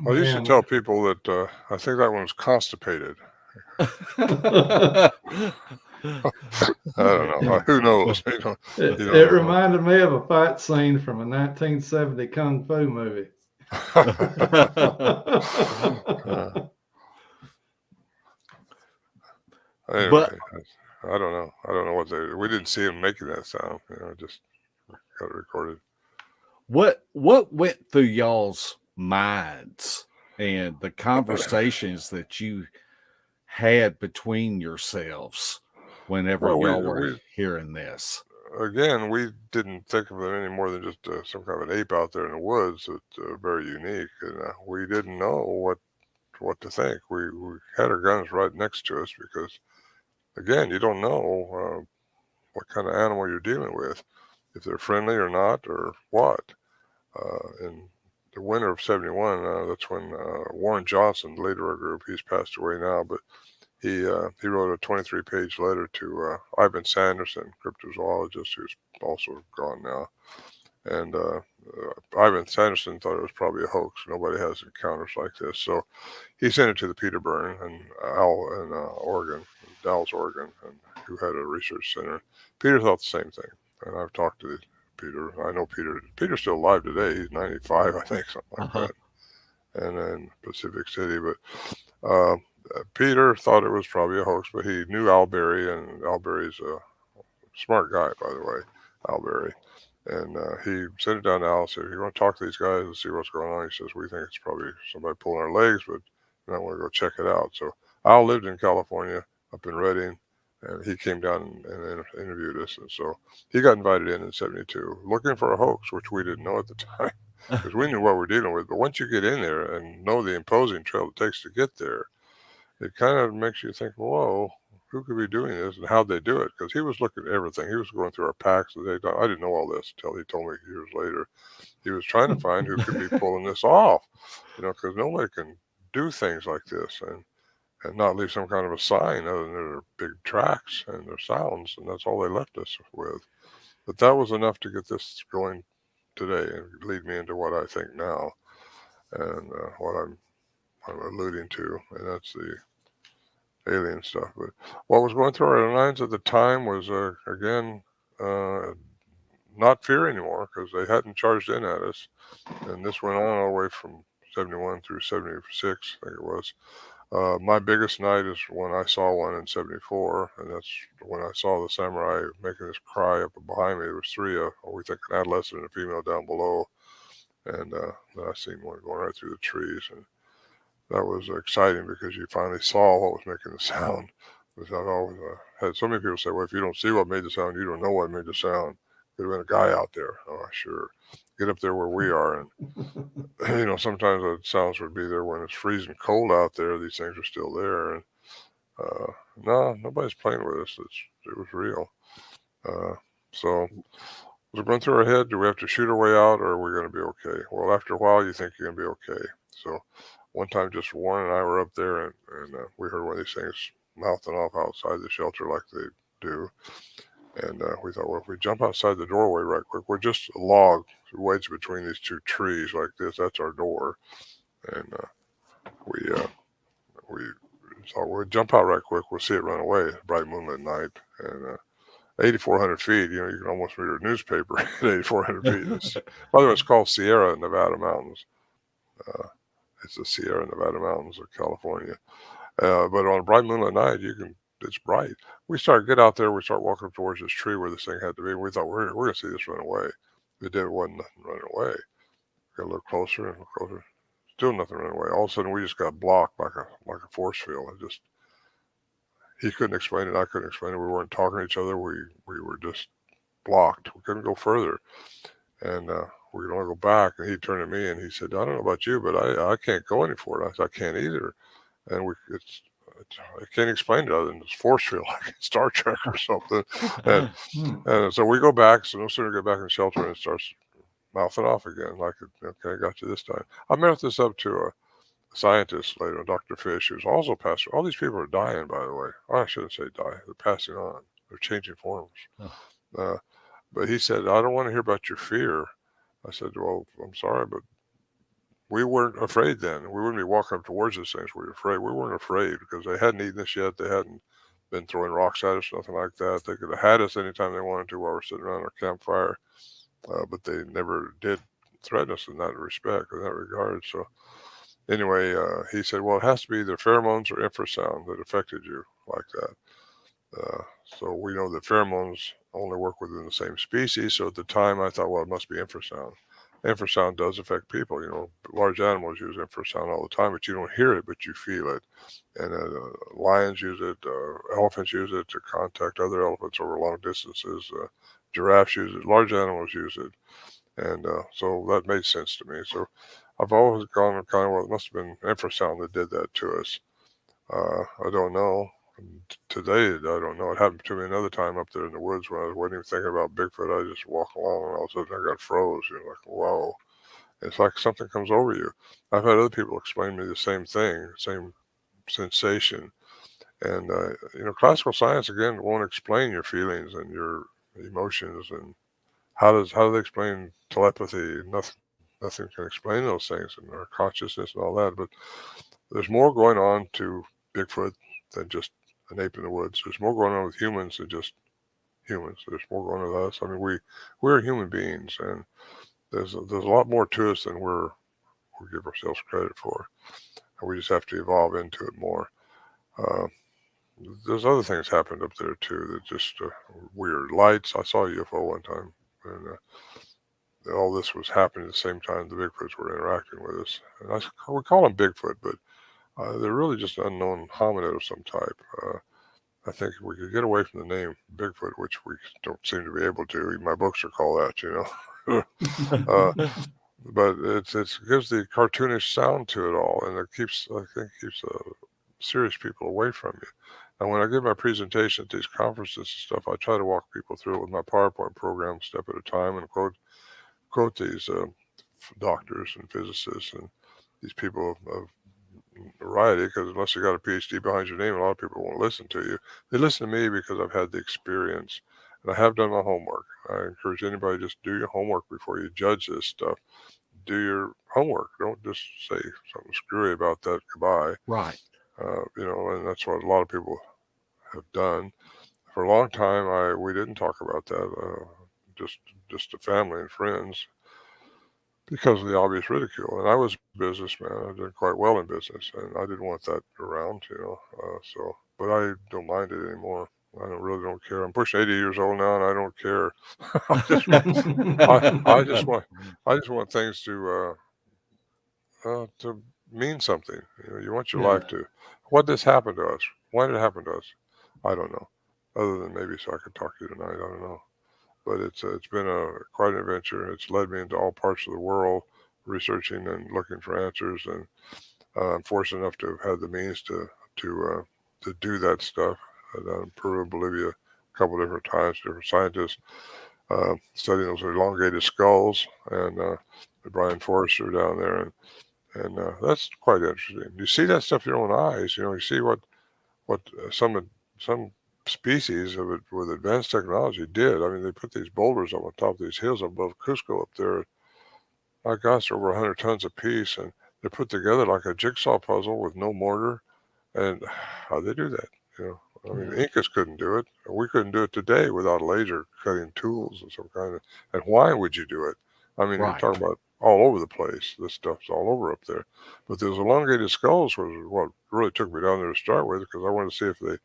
I used to tell people that I think that one was constipated. I don't know. Who knows? It reminded me of a fight scene from a 1970 Kung Fu movie. Anyway, But I don't know. I don't know what we didn't see him making that sound. Just got it recorded. What went through y'all's minds and the conversations that you had between yourselves whenever y'all were hearing this? Again, we didn't think of it any more than just some kind of an ape out there in the woods that's very unique, and we didn't know what to think. We had our guns right next to us because, again, you don't know what kind of animal you're dealing with, if they're friendly or not, or what. In the winter of '71, that's when Warren Johnson, the leader of our group, he's passed away now, but he wrote a 23-page letter to Ivan Sanderson, cryptozoologist, who's also gone now. And Ivan Sanderson thought it was probably a hoax. Nobody has encounters like this. So he sent it to the Peter Byrne and Al in Oregon, Dallas, Oregon, and who had a research center. Peter thought the same thing. And I've talked to Peter. I know Peter. Peter's still alive today. He's 95, I think, something like that. And in Pacific City. But Peter thought it was probably a hoax, but he knew Al Berry, and Al Berry's a smart guy, by the way, Al Berry. And he sent it down to Al and said, if you want to talk to these guys and see what's going on, he says, we think it's probably somebody pulling our legs, but we want to go check it out. So Al lived in California, up in Redding, and he came down and interviewed us. And so he got invited in '72, looking for a hoax, which we didn't know at the time, because we knew what we're dealing with. But once you get in there and know the imposing trail it takes to get there, it kind of makes you think, whoa, who could be doing this and how'd they do it? Because he was looking at everything. He was going through our packs. I didn't know all this until he told me years later. He was trying to find who could be pulling this off, because nobody can do things like this and not leave some kind of a sign other than their big tracks and their sounds, and that's all they left us with. But that was enough to get this going today and lead me into what I think now. and what I'm alluding to, and that's the alien stuff. But what was going through our minds at the time was, again, not fear anymore, because they hadn't charged in at us. And this went on all the way from 71 through 76, I think it was. My biggest night is when I saw one in 74, and that's when I saw the samurai making this cry up behind me. There was three, we think an adolescent and a female down below, and then I seen one going right through the trees, and that was exciting because you finally saw what was making the sound. Because I've always had so many people say, well, if you don't see what made the sound, you don't know what made the sound. Could have been a guy out there. Oh, sure. Get up there where we are. And, sometimes the sounds would be there when it's freezing cold out there. These things are still there. And no, nobody's playing with us. It was real. So was it going through our head? Do we have to shoot our way out, or are we going to be okay? Well, after a while, you think you're going to be okay. So one time, just Warren and I were up there, and we heard one of these things mouthing off outside the shelter like they do. And we thought, well, if we jump outside the doorway right quick, we're just a log wedged between these two trees like this. That's our door. And we thought, we'll jump out right quick. We'll see it run away. Bright moonlit night. And 8,400 feet, you can almost read a newspaper at 8,400 feet. By the way, it's called Sierra Nevada Mountains. It's the Sierra Nevada Mountains of California. But on a bright moonlit night, it's bright. We get out there, we start walking towards this tree where this thing had to be. We thought, we're going to see this run away. It wasn't nothing running away. Got a little closer and closer. Still nothing running away. All of a sudden, we just got blocked like a force field. He couldn't explain it. I couldn't explain it. We weren't talking to each other. We were just blocked. We couldn't go further. And we could only go back. And he turned to me and he said, I don't know about you, but I can't go any further. I said, I can't either. And I can't explain it other than this force field, like Star Trek or something. And so we go back. So no sooner get back in the shelter and it starts mouthing off again. Like, okay, I got you this time. I met this up to a scientist later, Dr. Fish, who's also passed. All these people are dying, by the way. I shouldn't say die. They're passing on. They're changing forms. But he said, I don't want to hear about your fear. I said, well, I'm sorry, but we weren't afraid then. We wouldn't be walking up towards these things. We were afraid. We weren't afraid because they hadn't eaten us yet. They hadn't been throwing rocks at us, nothing like that. They could have had us anytime they wanted to while we're sitting around our campfire. But they never did threaten us in that respect, in that regard. So anyway, he said, well, it has to be either pheromones or infrasound that affected you like that. So we know that pheromones only work within the same species. So at the time, I thought, well, it must be infrasound. Infrasound does affect people. Large animals use infrasound all the time, but you don't hear it, but you feel it. And lions use it. Elephants use it to contact other elephants over long distances. Giraffes use it. Large animals use it. And so that made sense to me. So I've always gone kind of, well, it must have been infrasound that did that to us. I don't know. Today, I don't know. It happened to me another time up there in the woods when I wasn't even thinking about Bigfoot. I just walked along and all of a sudden I got froze. Like, whoa. It's like something comes over you. I've had other people explain to me the same thing, same sensation. And, classical science, again, won't explain your feelings and your emotions. And how do they explain telepathy? Nothing can explain those things and our consciousness and all that. But there's more going on to Bigfoot than just an ape in the woods. There's more going on with humans than just humans. There's more going on with us. I mean, we're human beings, and there's a lot more to us than we give ourselves credit for, and we just have to evolve into it more. There's other things happened up there too that just weird lights. I saw a UFO one time, and all this was happening at the same time the Bigfoots were interacting with us. And we call them Bigfoot, but they're really just an unknown hominid of some type. I think we could get away from the name Bigfoot, which we don't seem to be able to. Even my books are called that, but it gives the cartoonish sound to it all, and it keeps serious people away from you. And when I give my presentation at these conferences and stuff, I try to walk people through it with my PowerPoint program, step at a time, and quote these doctors and physicists and these people of variety, because unless you got a PhD behind your name, a lot of people won't listen to you. They listen to me because I've had the experience and I have done my homework. I encourage anybody, just do your homework before you judge this stuff. do your homework. Don't just say something screwy about that. Goodbye. Right. And that's what a lot of people have done. For a long time, we didn't talk about that. Just to family and friends, because of the obvious ridicule. And I was a businessman. I did quite well in business, and I didn't want that around, but I don't mind it anymore. I really don't care. I'm pushing 80 years old now, and I don't care. I just want things to mean something. You want your life to. What does happen to us? Why did it happen to us? I don't know. Other than maybe so I could talk to you tonight. I don't know. But it's been quite an adventure. It's led me into all parts of the world, researching and looking for answers. And I'm fortunate enough to have had the means to do that stuff. I've done in Peru and Bolivia a couple of different times, different scientists studying those elongated skulls, and Brian Forrester down there, and that's quite interesting. You see that stuff with your own eyes. You see what some species of it with advanced technology did. I mean, they put these boulders up on top of these hills above Cusco up there. My gosh, they're over 100 tons apiece, and they're put together like a jigsaw puzzle with no mortar. And how'd they do that? I mean, the Incas couldn't do it. We couldn't do it today without laser cutting tools and some kind of. And why would you do it? I mean, You're talking about all over the place. This stuff's all over up there. But those elongated skulls was what really took me down there to start with, because I wanted to see if they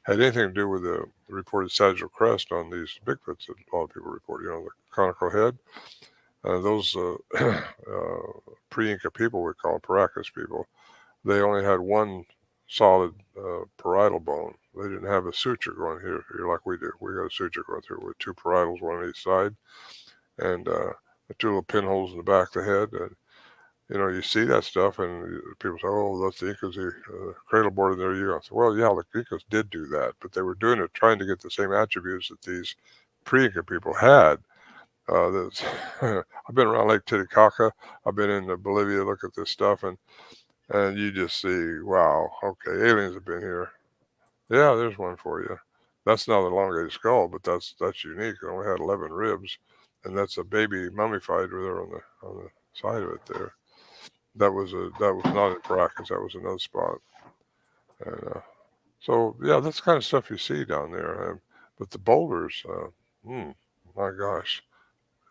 had anything to do with the reported sagittal crest on these Bigfoots that a lot of people report. The conical head. Those pre-Inca people, we call them Paracas people, they only had one solid parietal bone. They didn't have a suture going here like we do. We got a suture going through with two parietals, one on each side, and the two little pinholes in the back of the head. And you see that stuff, and people say, "Oh, that's the Incas, cradle board in there." You go, well, yeah, the Incas did do that, but they were doing it trying to get the same attributes that these pre-Inca people had. I've been around Lake Titicaca. I've been in Bolivia to look at this stuff, and you just see, wow, okay, aliens have been here. Yeah, there's one for you. That's not an elongated skull, but that's unique. It only had 11 ribs, and that's a baby mummified there on the side of it there. That was not in Paracas. That was another spot. And so yeah, that's the kind of stuff you see down there. But the boulders, my gosh,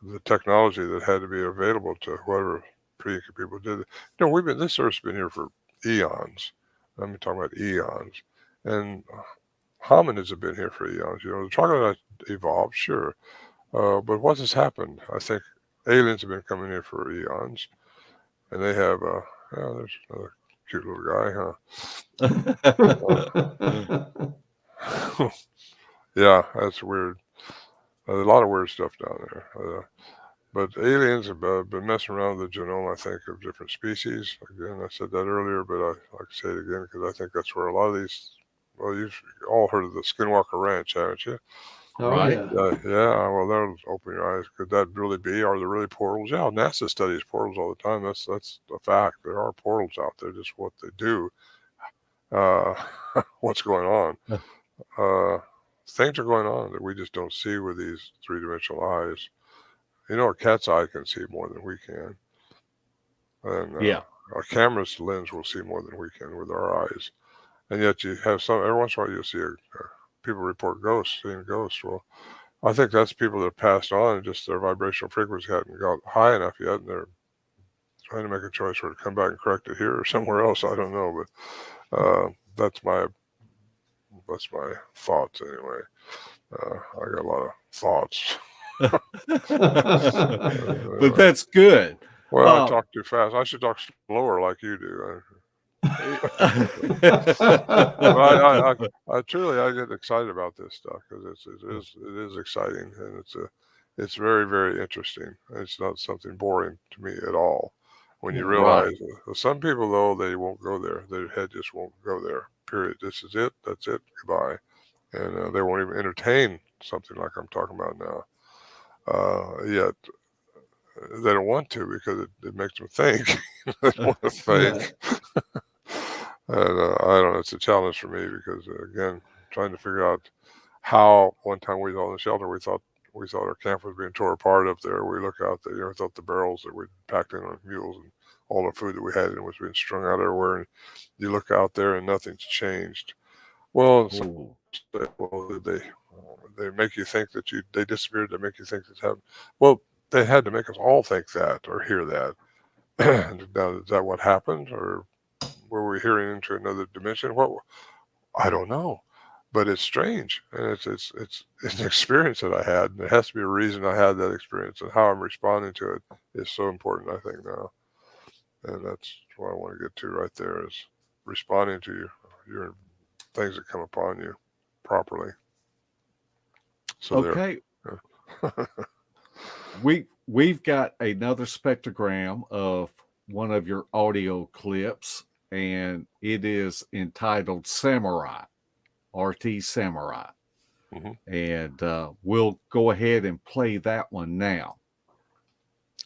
the technology that had to be available to whoever pre-Inca people did it. This Earth's been here for eons. I'm talking about eons, and hominids have been here for eons. The troglodytes evolved, sure, but what has happened? I think aliens have been coming here for eons, and they have. There's another cute little guy, huh? Yeah, that's weird. There's a lot of weird stuff down there. But aliens have been messing around with the genome, I think, of different species. Again, I said that earlier, but I like to say it again because I think that's where a lot of these. Well, you've all heard of the Skinwalker Ranch, haven't you? Right. Yeah. Well, that'll open your eyes. Could that really be? Are there really portals? Yeah, NASA studies portals all the time. That's a fact. There are portals out there. Just what they do. What's going on? Things are going on that we just don't see with these three-dimensional eyes. A cat's eye can see more than we can. And our camera's lens will see more than we can with our eyes. And yet you have every once in a while you'll see people report seeing ghosts. Well, I think that's people that have passed on and just their vibrational frequency hadn't got high enough yet, and they're trying to make a choice whether to come back and correct it here or somewhere else. I don't know, but that's my thoughts anyway. I got a lot of thoughts. But that's good. Well, I talk too fast. I should talk slower like you do. I truly get excited about this stuff because it is exciting, and it's very, very interesting. It's not something boring to me at all. When you realize some people, though, they won't go there. Their head just won't go there. Period. This is it. That's it. Goodbye. And they won't even entertain something like I'm talking about now. Yet they don't want to because it makes them think. They don't want to think. And I don't know. It's a challenge for me because, again, trying to figure out how one time we was on the shelter, we thought we thought our camp was being tore apart up there. We look out there, we thought the barrels that we packed in on mules and all the food that we had in was being strung out everywhere. And you look out there and nothing's changed. Well, they make you think that they disappeared. They make you think this happened. Well, they had to make us all think that or hear that. Now, is that what happened, or were we hearing into another dimension? What, I don't know, but it's strange, and it's an experience that I had. And there has to be a reason I had that experience, and how I'm responding to it is so important, I think, now. And that's what I want to get to right there, is responding to your things that come upon you properly. So okay. We've got another spectrogram of one of your audio clips, and it is entitled Samurai, RT Samurai. Mm-hmm. And we'll go ahead and play that one now.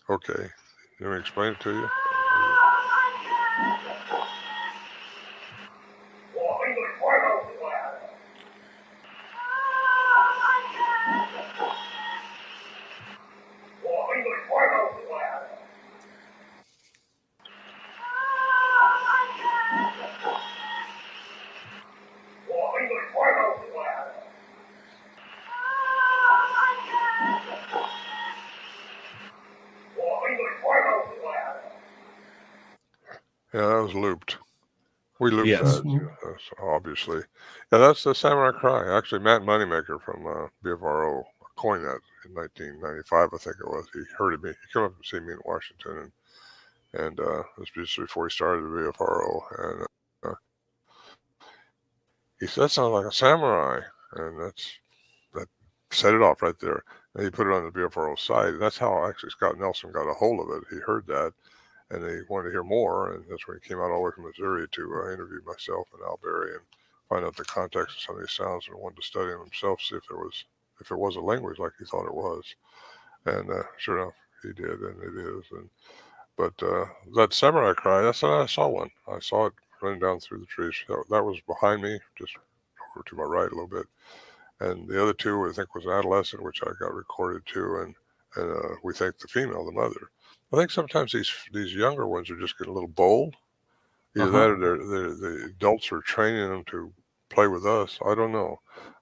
Okay. Let me explain it to you. Yeah, that was looped. We looped that, obviously. Yeah, that's the Samurai Cry. Actually, Matt Moneymaker from BFRO coined that in 1995, I think it was. He heard me. He came up and see me in Washington, and it was just before he started the BFRO. And he said, that sounds like a samurai. And that set it off right there. And he put it on the BFRO site. And that's how actually Scott Nelson got a hold of it. He heard that, and he wanted to hear more. And that's when he came out all the way from Missouri to interview myself and Al Berry and find out the context of some of these sounds, and wanted to study them himself, see if it was a language like he thought it was. And sure enough, he did, and it is. But that Samurai Cry, I saw one. I saw it running down through the trees. That was behind me, just over to my right a little bit. And the other two, I think, was an adolescent, which I got recorded too. And we think the female, the mother. I think sometimes these younger ones are just getting a little bold. Either that, or the adults are training them to play with us. I don't know.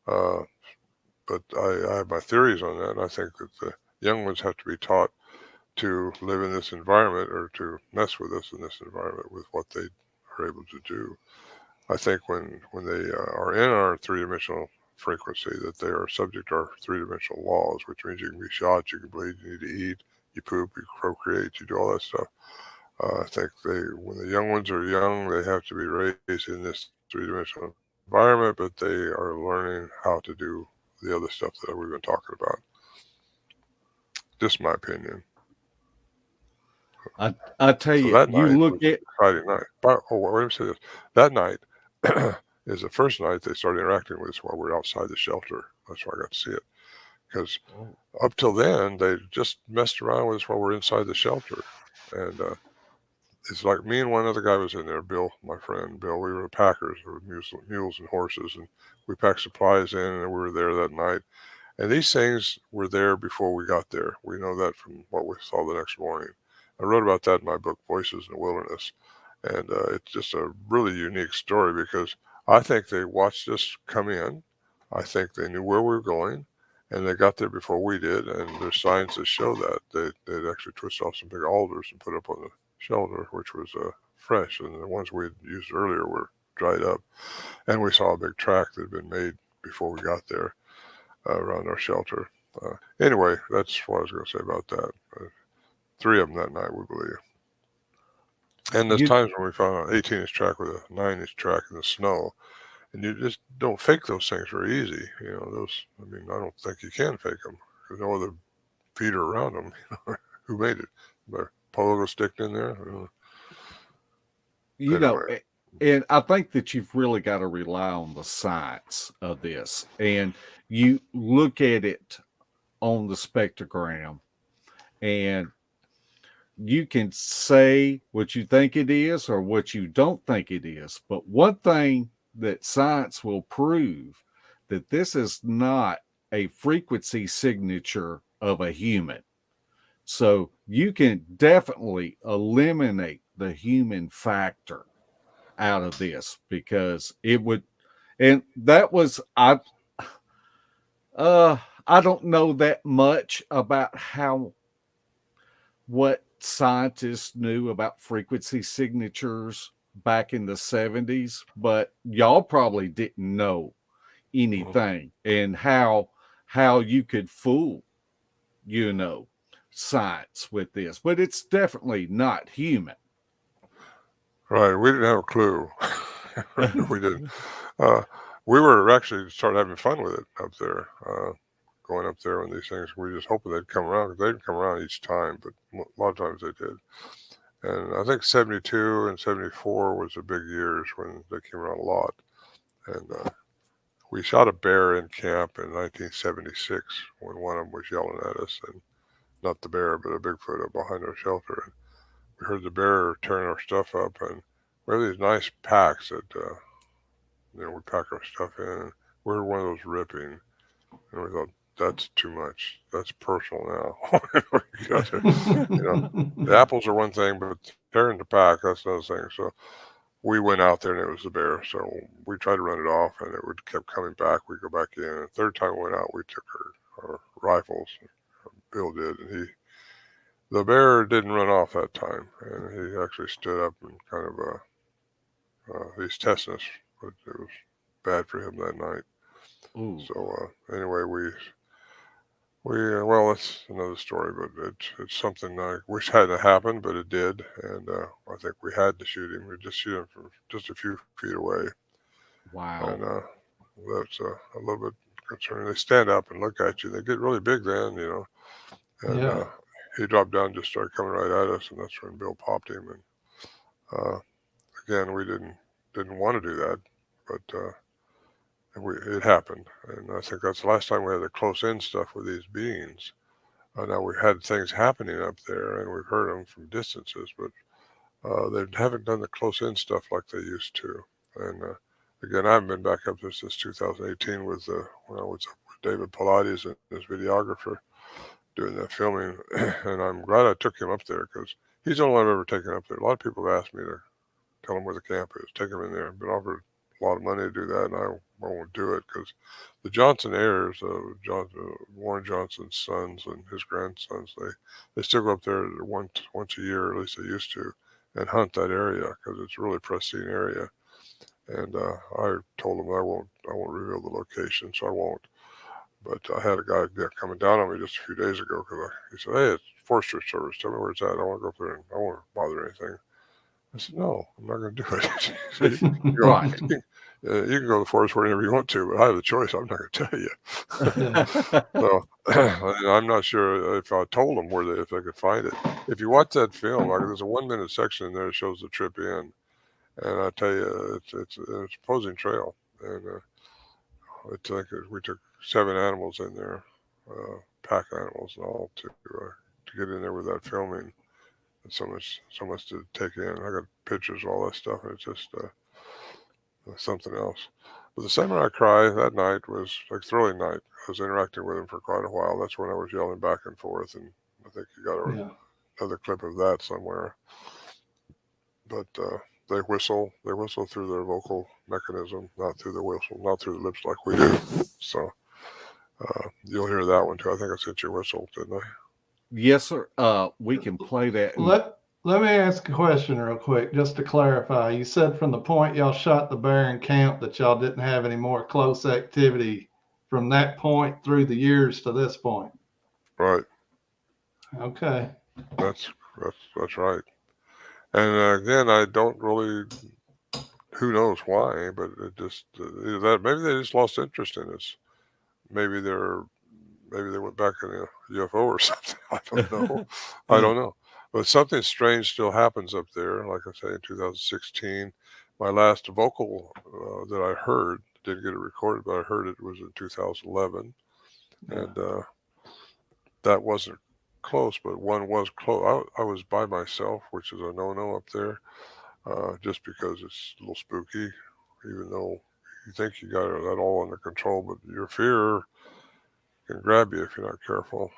But I have my theories on that. And I think that the young ones have to be taught to live in this environment, or to mess with us in this environment with what they are able to do. I think when they are in our three-dimensional frequency, that they are subject to our three-dimensional laws, which means you can be shot, you can bleed, you need to eat, you poop, you procreate, you do all that stuff. I think when the young ones are young, they have to be raised in this three-dimensional environment, but they are learning how to do the other stuff that we've been talking about. Just my opinion. I tell you, that you night look was at Friday night. But wait a second. That night is the first night they started interacting with us while we were outside the shelter. That's why I got to see it. Because up till then, they just messed around with us while we were inside the shelter. And it's like me and one other guy was in there, Bill, my friend Bill. We were packers with mules and horses, and we packed supplies in, and we were there that night. And these things were there before we got there. We know that from what we saw the next morning. I wrote about that in my book, Voices in the Wilderness. And it's just a really unique story, because I think they watched us come in. I think they knew where we were going, and they got there before we did. And there's signs that show that. They'd actually twist off some big alders and put up on the shelter, which was fresh. And the ones we had used earlier were dried up. And we saw a big track that had been made before we got there around our shelter. Anyway, that's what I was going to say about that. 3 of them that night, we believe. And there's times when we found an 18-inch track with a 9-inch track in the snow, and you just don't fake those things very easy. I don't think you can fake them. There's no other feeder around them. Who made it? The pogo sticked in there? Anyway. And I think that you've really got to rely on the science of this. And you look at it on the spectrogram, and you can say what you think it is or what you don't think it is. But one thing that science will prove, that this is not a frequency signature of a human. So you can definitely eliminate the human factor out of this, because it would, and that was, I don't know that much about what scientists knew about frequency signatures back in the 70s, but y'all probably didn't know anything, and how you could fool, science with this. But it's definitely not human. Right. We didn't have a clue. We didn't. We were actually started having fun with it up there, going up there on these things. We were just hoping they'd come around, because they didn't come around each time, but a lot of times they did. And I think 72 and 74 was the big years when they came around a lot. And we shot a bear in camp in 1976 when one of them was yelling at us, and not the bear, but a Bigfoot up behind our shelter. And we heard the bear tearing our stuff up, and we have these nice packs that we pack our stuff in. And we heard one of those ripping, and we thought, that's too much. That's personal now. The apples are one thing, but tearing the pack, that's another thing. So we went out there, and it was the bear. So we tried to run it off, and it would kept coming back. We'd go back in. And the third time we went out, we took our rifles. Bill did, and the bear didn't run off that time, and he actually stood up and kind of he's testing us, but it was bad for him that night. Ooh. So anyway, we well, that's another story, but it's something I wish hadn't happened, but it did, and I think we had to shoot him. We just shoot him from just a few feet away. Wow. And that's a little bit concerning. They stand up and look at you. They get really big then, And Yeah. he dropped down and just started coming right at us, and that's when Bill popped him. And again, we didn't want to do that, but it happened. And I think that's the last time we had the close-in stuff with these beings. Now we've had things happening up there, and we've heard them from distances, but they haven't done the close-in stuff like they used to. And again, I haven't been back up there since 2018 when I was up with David Pilates and his videographer doing that filming. And I'm glad I took him up there, because he's the only one I've ever taken up there. A lot of people have asked me to tell them where the camp is, take them in there. I've been offered a lot of money to do that, and I won't do it, because the Johnson heirs, Warren Johnson's sons and his grandsons, they still go up there once a year, or at least they used to, and hunt that area, because it's a really pristine area. And I told them I won't reveal the location, so I won't. But I had a guy coming down on me just a few days ago, because he said, "Hey, it's Forestry Service. Tell me where it's at. I want to go up there, and I won't bother anything." I said, "No, I'm not going to do it." So you can go to the forest wherever you want to, but I have the choice. I'm not going to tell you. So I'm not sure if I told them if they could find it. If you watch that film, there's a 1-minute section in there that shows the trip in, and I tell you, it's an opposing trail, and we took 7 animals in there, pack animals and all, to get in there with that filming. So much to take in. I got pictures of all that stuff, and it's just something else. But the Samurai Cry that night was like a thrilling night. I was interacting with him for quite a while. That's when I was yelling back and forth, and I think you got another clip of that somewhere. But they whistle through their vocal mechanism, not through the whistle, not through the lips like we do. So you'll hear that one too. I think I sent you a whistle, didn't I? Yes, sir. We can play that. Let me ask a question real quick, just to clarify. You said from the point y'all shot the bear in camp that y'all didn't have any more close activity from that point through the years to this point. Right. Okay. That's right. And again, I don't really. Who knows why? But it just that maybe they just lost interest in us. Maybe they went back in a UFO or something. I don't know. I don't know. But something strange still happens up there. Like I say, in 2016, my last vocal that I heard, didn't get it recorded, but I heard it was in 2011, and that wasn't close, but one was close. I was by myself, which is a no-no up there, just because it's a little spooky, even though you think you got that all under control, but your fear can grab you if you're not careful.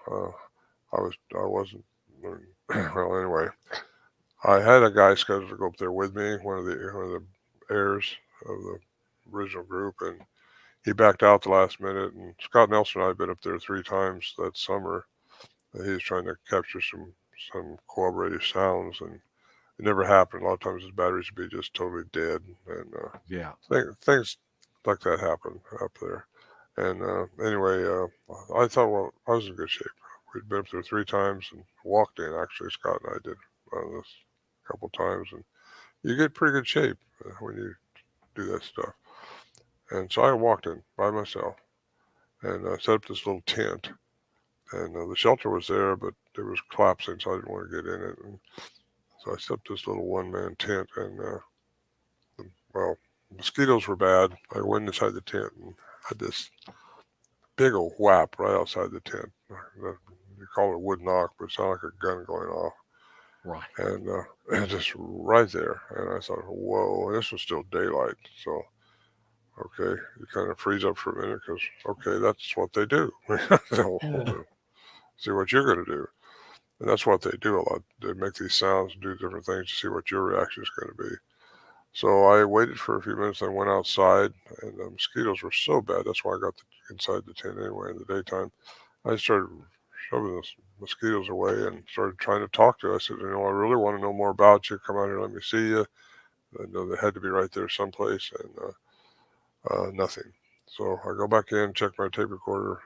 I wasn't. Well, anyway, I had a guy scheduled to go up there with me, one of the heirs of the original group, and he backed out the last minute. And Scott Nelson and I had been up there 3 times that summer. He was trying to capture some corroborative sounds, and it never happened. A lot of times his batteries would be just totally dead, and Yeah. things like that happen up there. And anyway, I thought, well, I was in good shape. We'd been up there 3 times and walked in. Actually, Scott and I did this a couple times, and you get pretty good shape when you do that stuff. And so I walked in by myself and set up this little tent. And the shelter was there, but it was collapsing, so I didn't want to get in it. And so I set up this little one-man tent, and well, mosquitoes were bad. I went inside the tent and had this big old whap right outside the tent. You call it a wood knock, but it sounded like a gun going off. Right. And just right there. And I thought, whoa, this was still daylight. So, okay, you kind of freeze up for a minute because, okay, that's what they do. They'll see what you're going to do. And that's what they do a lot. They make these sounds and do different things to see what your reaction is going to be. So I waited for a few minutes. I went outside, and the mosquitoes were so bad. That's why I got inside the tent anyway in the daytime. I started shoving the mosquitoes away and started trying to talk to her. I said, I really want to know more about you. Come out here, let me see you. I know they had to be right there someplace, and nothing. So I go back in, check my tape recorder,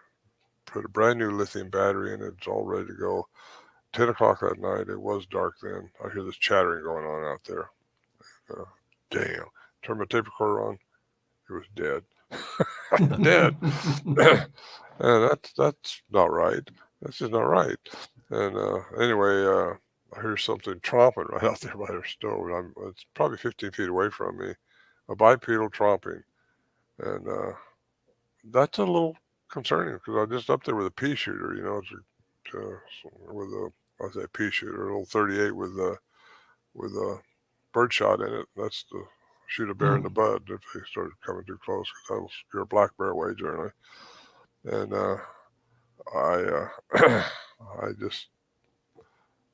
put a brand new lithium battery in it. It's all ready to go. 10 o'clock that night, it was dark then. I hear this chattering going on out there. Damn. Turn my tape recorder on. It was dead. Dead. And that's not right. That's just not right. And anyway, I hear something tromping right out there by their stove. And it's probably 15 feet away from me. A bipedal tromping. And that's a little concerning because I was just up there with a pea shooter, with a, I say pea shooter, a little 38 with a birdshot in it. That's to shoot a bear in the bud if they started coming too close, because that'll scare a black bear away generally. And I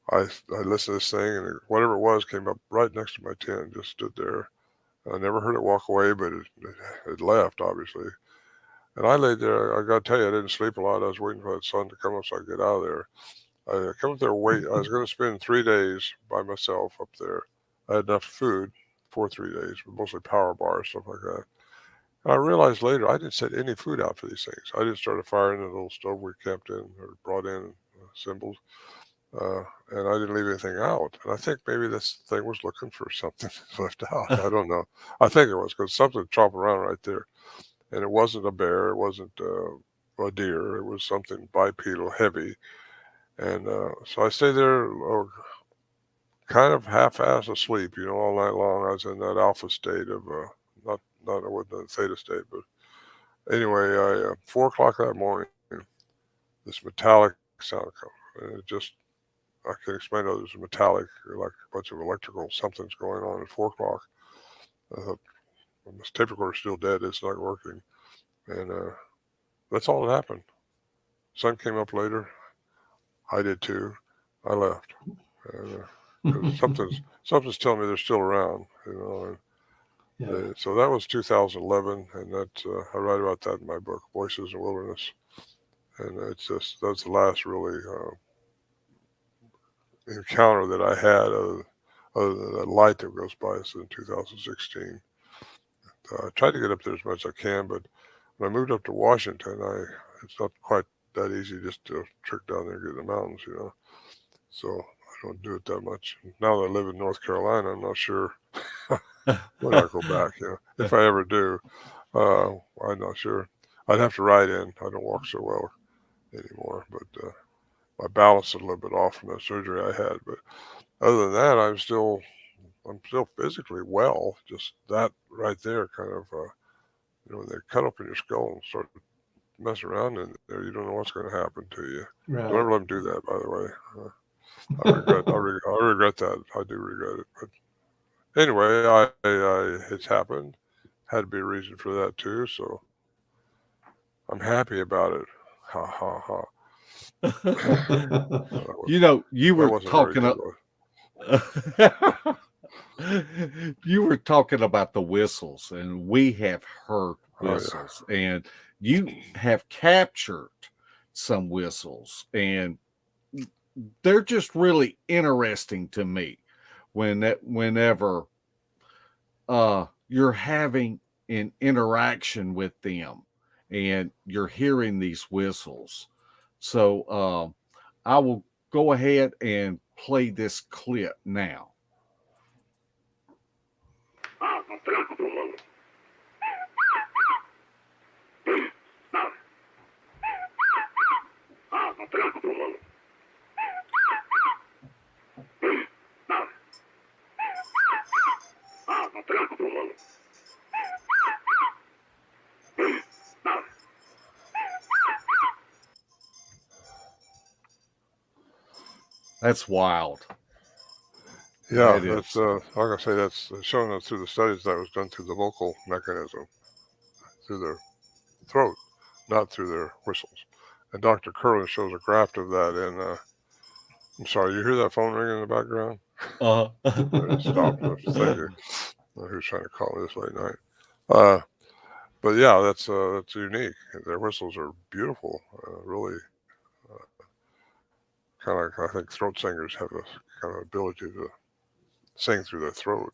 I listened to this thing, and whatever it was came up right next to my tent and just stood there. I never heard it walk away, but it left, obviously. And I laid there. I got to tell you, I didn't sleep a lot. I was waiting for that sun to come up so I could get out of there. I come up there, I was going to spend 3 days by myself up there. I had enough food for 3 days, but mostly power bars, stuff like that. And I realized later I didn't set any food out for these things. I just started firing in a little stove we kept in or brought in symbols. And I didn't leave anything out. And I think maybe this thing was looking for something left out. I don't know. I think it was because something was chopping around right there. And it wasn't a bear. It wasn't a deer. It was something bipedal, heavy. And so I stayed there kind of half-assed asleep, all night long. I was in that alpha state of, not I wasn't in theta state, but anyway, 4 o'clock that morning, this metallic sound comes. And it just, I can't explain it. It was metallic, like a bunch of electrical something's going on at 4 o'clock. I thought, well, this tape recorder's still dead. It's not working. And that's all that happened. Sun came up later. I did too. I left. And something's telling me they're still around, And so that was 2011, and I write about that in my book, Voices in Wilderness. And that's the last really encounter that I had other than that light that goes by us in 2016. I tried to get up there as much as I can, but when I moved up to Washington, it's not quite that easy just to trick down there and get in the mountains, So I don't do it that much. Now that I live in North Carolina, I'm not sure when I go back. If I ever do, I'm not sure. I'd have to ride in. I don't walk so well anymore, but my balance is a little bit off from that surgery I had. But other than that, I'm still physically well. Just that right there, kind of, when they cut open your skull and start messing around in there, you don't know what's going to happen to you. Right. Don't ever let them do that, by the way. I regret that. I do regret it. But anyway, it's happened. Had to be a reason for that too. So I'm happy about it. Ha ha ha. You know, you That were wasn't very talking good. you were talking about the whistles, and we have heard Oh, yeah. whistles, and you have captured some whistles, and they're just really interesting to me whenever you're having an interaction with them and you're hearing these whistles. So I will go ahead and play this clip now. That's wild. Yeah, That that's is. like I say, that's shown us through the studies that was done through the vocal mechanism, through their throat, not through their whistles. And Dr. Curlin shows a graph of that in. I'm sorry, you hear that phone ringing in the background? It stopped. I was thinking, who's trying to call me this late night? But yeah, that's unique. Their whistles are beautiful. Really, kind of. I think throat singers have a kind of ability to sing through their throat,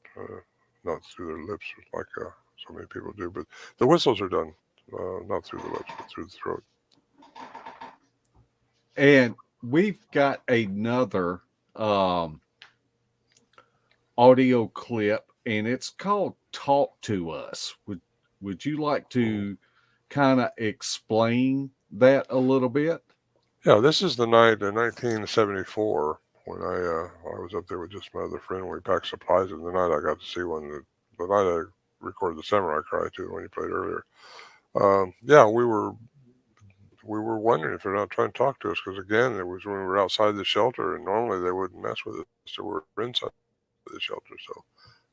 not through their lips, like so many people do. But the whistles are done not through the lips, but through the throat. And we've got another audio clip, and it's called "Talk to Us." Would you like to kind of explain that a little bit? Yeah, this is the night in 1974 when I was up there with just my other friend. We packed supplies, and the night I got to see one. The night I recorded the Samurai Cry too, when you played earlier. Yeah, we were wondering if they're not trying to talk to us, because again, it was when we were outside the shelter, and normally they wouldn't mess with us. So we're inside the shelter. So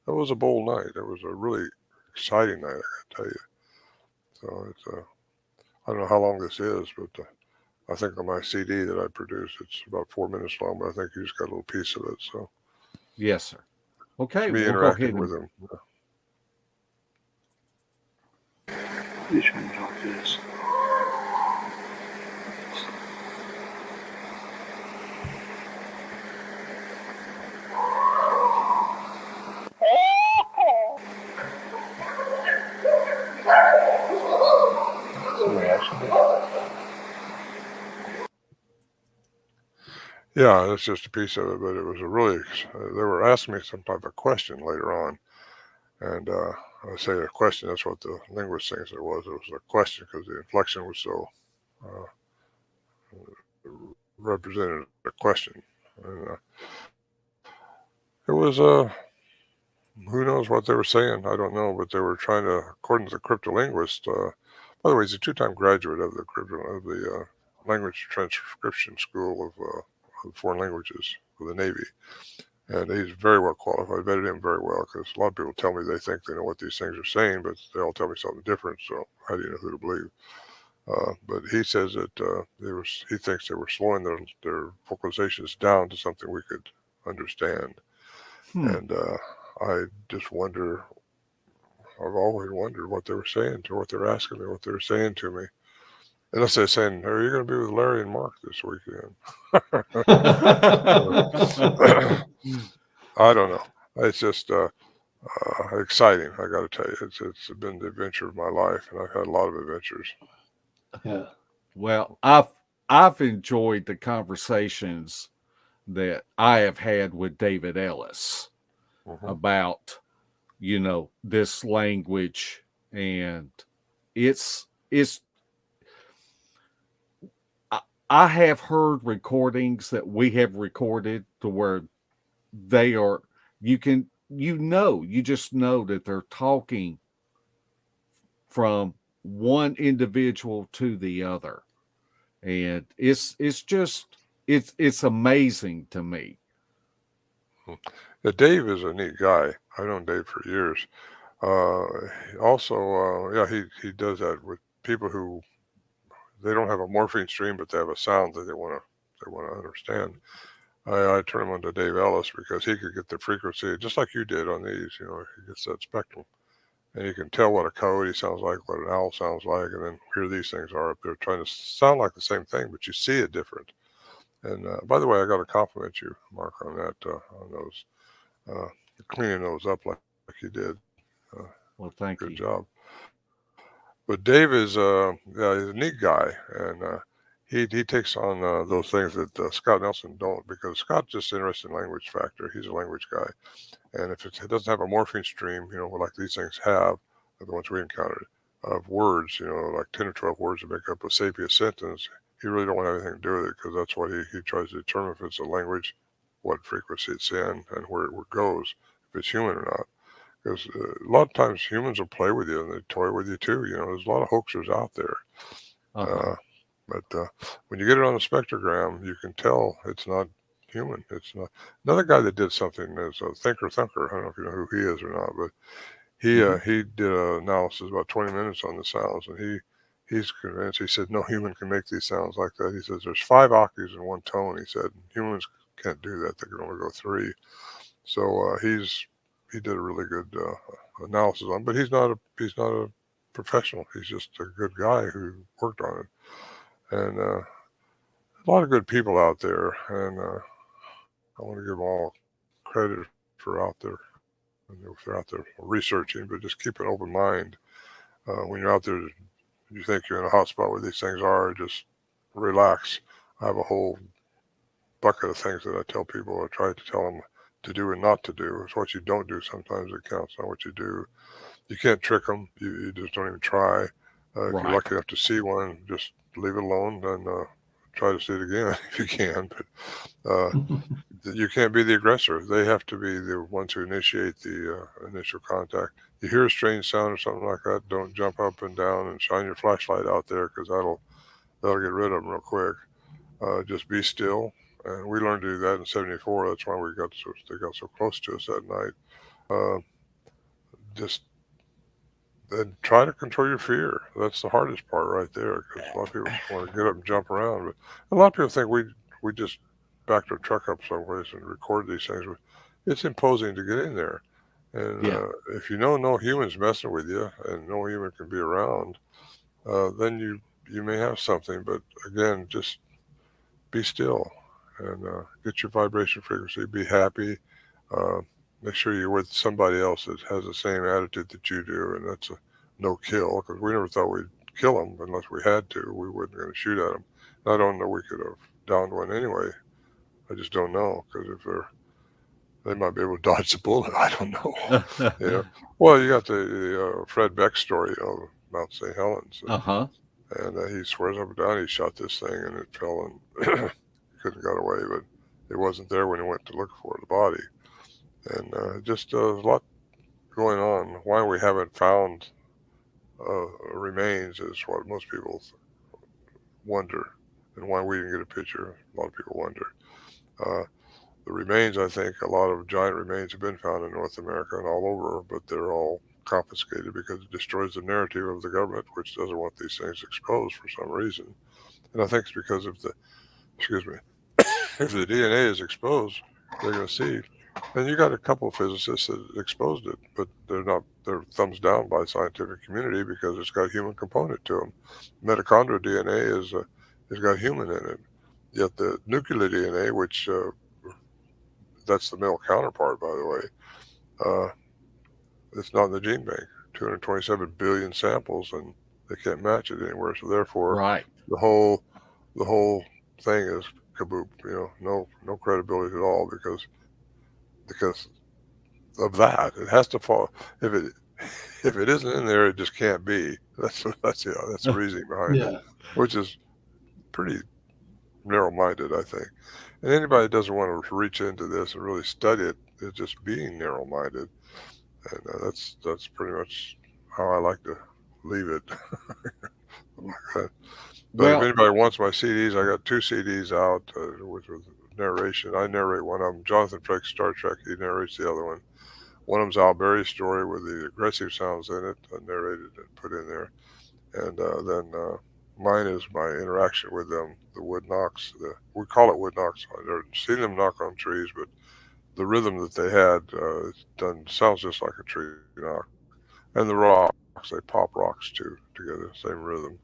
that was a bold night. It was a really exciting night, I gotta tell you. So it's I don't know how long this is, but I think on my CD that I produced, it's about 4 minutes long, but I think you just got a little piece of it. So Yes, sir. Okay, me we'll go interacting ahead with and them. You're trying to talk to us. Yeah, that's just a piece of it, but it was a really, they were asking me some type of question later on. And I say a question, that's what the linguist thinks it was. It was a question because the inflection was so represented a question. And it was, who knows what they were saying? I don't know, but they were trying to, according to the cryptolinguist, by the way, he's a two-time graduate of the language transcription school of foreign languages for the Navy. And he's very well qualified. I vetted him very well, because a lot of people tell me they think they know what these things are saying, but they all tell me something different. So how do you know who to believe? But he says that he thinks they were slowing their vocalizations down to something we could understand. And I just wonder. I've always wondered what they were saying, to what they were asking me, what they were saying to me. Unless they're saying, "Are you going to be with Larry and Mark this weekend?" I don't know. It's just exciting. I got to tell you, it's been the adventure of my life, and I've had a lot of adventures. Yeah. Well, I've enjoyed the conversations that I have had with David Ellis about, this language, and it's I have heard recordings that we have recorded to where they are, you just know that they're talking from one individual to the other. And it's amazing to me. Yeah, Dave is a neat guy. I've known Dave for years. Also, yeah, he does that with people who they don't have a morphine stream, but they have a sound that they want to understand. I turn them on to Dave Ellis because he could get the frequency just like you did on these. You know, he gets that spectrum, and you can tell what a coyote sounds like, what an owl sounds like, and then here these things are up there trying to sound like the same thing, but you see it different. And by the way, I got to compliment you, Mark, on that, on those, cleaning those up like you did. Well, thank Good you. job. But Dave is he's a neat guy, and he takes on those things that Scott Nelson don't, because Scott's just interested in language factor. He's a language guy, and if it doesn't have a morphine stream, you know, like these things have, the ones we encountered, of words, you know, like 10 or 12 words to make up a sapient sentence, he really don't want anything to do with it, because that's what he tries to determine if it's a language, what frequency it's in, and where it goes, if it's human or not. Because a lot of times humans will play with you and they toy with you too. You know, there's a lot of hoaxers out there. Uh-huh. But when you get it on a spectrogram, you can tell it's not human. It's not. Another guy that did something is a Thinker Thunker. I don't know if you know who he is or not, but he did an analysis about 20 minutes on the sounds, and he's convinced. He said no human can make these sounds like that. He says there's 5 octaves in one tone. He said humans can't do that. They can only go 3. So he did a really good analysis on it, but he's not a professional. He's just a good guy who worked on it, and a lot of good people out there, and I want to give them all credit for out there, if they're out there researching, but just keep an open mind. When you're out there, you think you're in a hot spot where these things are, just relax. I have a whole bucket of things that I tell people. I try to tell them to do and not to do. It's what you don't do sometimes that counts, not what you do. You can't trick them. You just don't even try. If you're lucky enough to see one, just leave it alone and try to see it again if you can. But you can't be the aggressor. They have to be the ones who initiate the initial contact. You hear a strange sound or something like that, don't jump up and down and shine your flashlight out there, because that'll get rid of them real quick. Just be still. And we learned to do that in '74. That's why they got so close to us that night. Just then try to control your fear. That's the hardest part right there, because a lot of people want to get up and jump around. But a lot of people think we just backed our truck up someplace and record these things. But it's imposing to get in there. And if you know no human's messing with you and no human can be around, then you may have something. But again, just be still and get your vibration frequency. Be happy. Make sure you're with somebody else that has the same attitude that you do, and that's a no kill, because we never thought we'd kill them unless we had to. We wasn't going to shoot at them. I don't know we could have downed one anyway. I just don't know, because if they might be able to dodge the bullet. I don't know. Yeah. Well, you got the Fred Beck story of Mount St. Helens. And he swears up and down he shot this thing and it fell and couldn't got away, but it wasn't there when he went to look for the body. And just a lot going on. Why we haven't found remains is what most people wonder, and why we didn't get a picture. A lot of people wonder. The remains, I think, a lot of giant remains have been found in North America and all over, but they're all confiscated because it destroys the narrative of the government, which doesn't want these things exposed for some reason. And I think it's because if the DNA is exposed, they're going to see. And you got a couple of physicists that exposed it, but they're thumbs down by the scientific community because it's got a human component to them. Mitochondrial DNA has got human in it. Yet the nuclear DNA, which that's the male counterpart, by the way, it's not in the gene bank. 227 billion samples, and they can't match it anywhere. So therefore, the whole thing is kaboom. You know, no credibility at all because of that. It has to fall. If it isn't in there, it just can't be. That's the reasoning behind it, which is pretty narrow-minded, I think. And anybody that doesn't want to reach into this and really study it is just being narrow-minded. And that's pretty much how I like to leave it. But if anybody wants my CDs, I got 2 CDs out with narration. I narrate one of them. Jonathan Frakes, Star Trek, he narrates the other one. One of them's Al Berry's story with the aggressive sounds in it, narrated and put in there. And then Mine is my interaction with them, the wood knocks. We call it wood knocks. I've never seen them knock on trees, but the rhythm that they had sounds just like a tree knock. And the rocks, they pop rocks too together, same rhythm.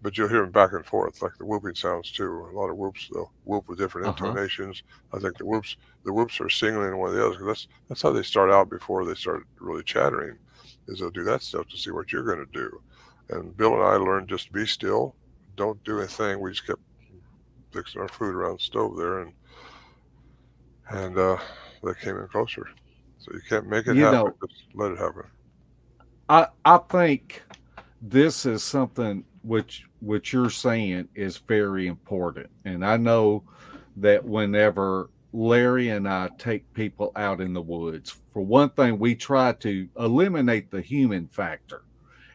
But you'll hear them back and forth, like the whooping sounds too. A lot of whoops, they'll whoop with different Uh-huh. intonations. I think the whoops are singling one of the others. 'Cause that's how they start out before they start really chattering, is they'll do that stuff to see what you're going to do. And Bill and I learned just to be still, don't do anything. We just kept fixing our food around the stove there, and they came in closer. So you can't make it You happen; know, just let it happen. I think this is something which you're saying is very important. And I know that whenever Larry and I take people out in the woods, for one thing, we try to eliminate the human factor.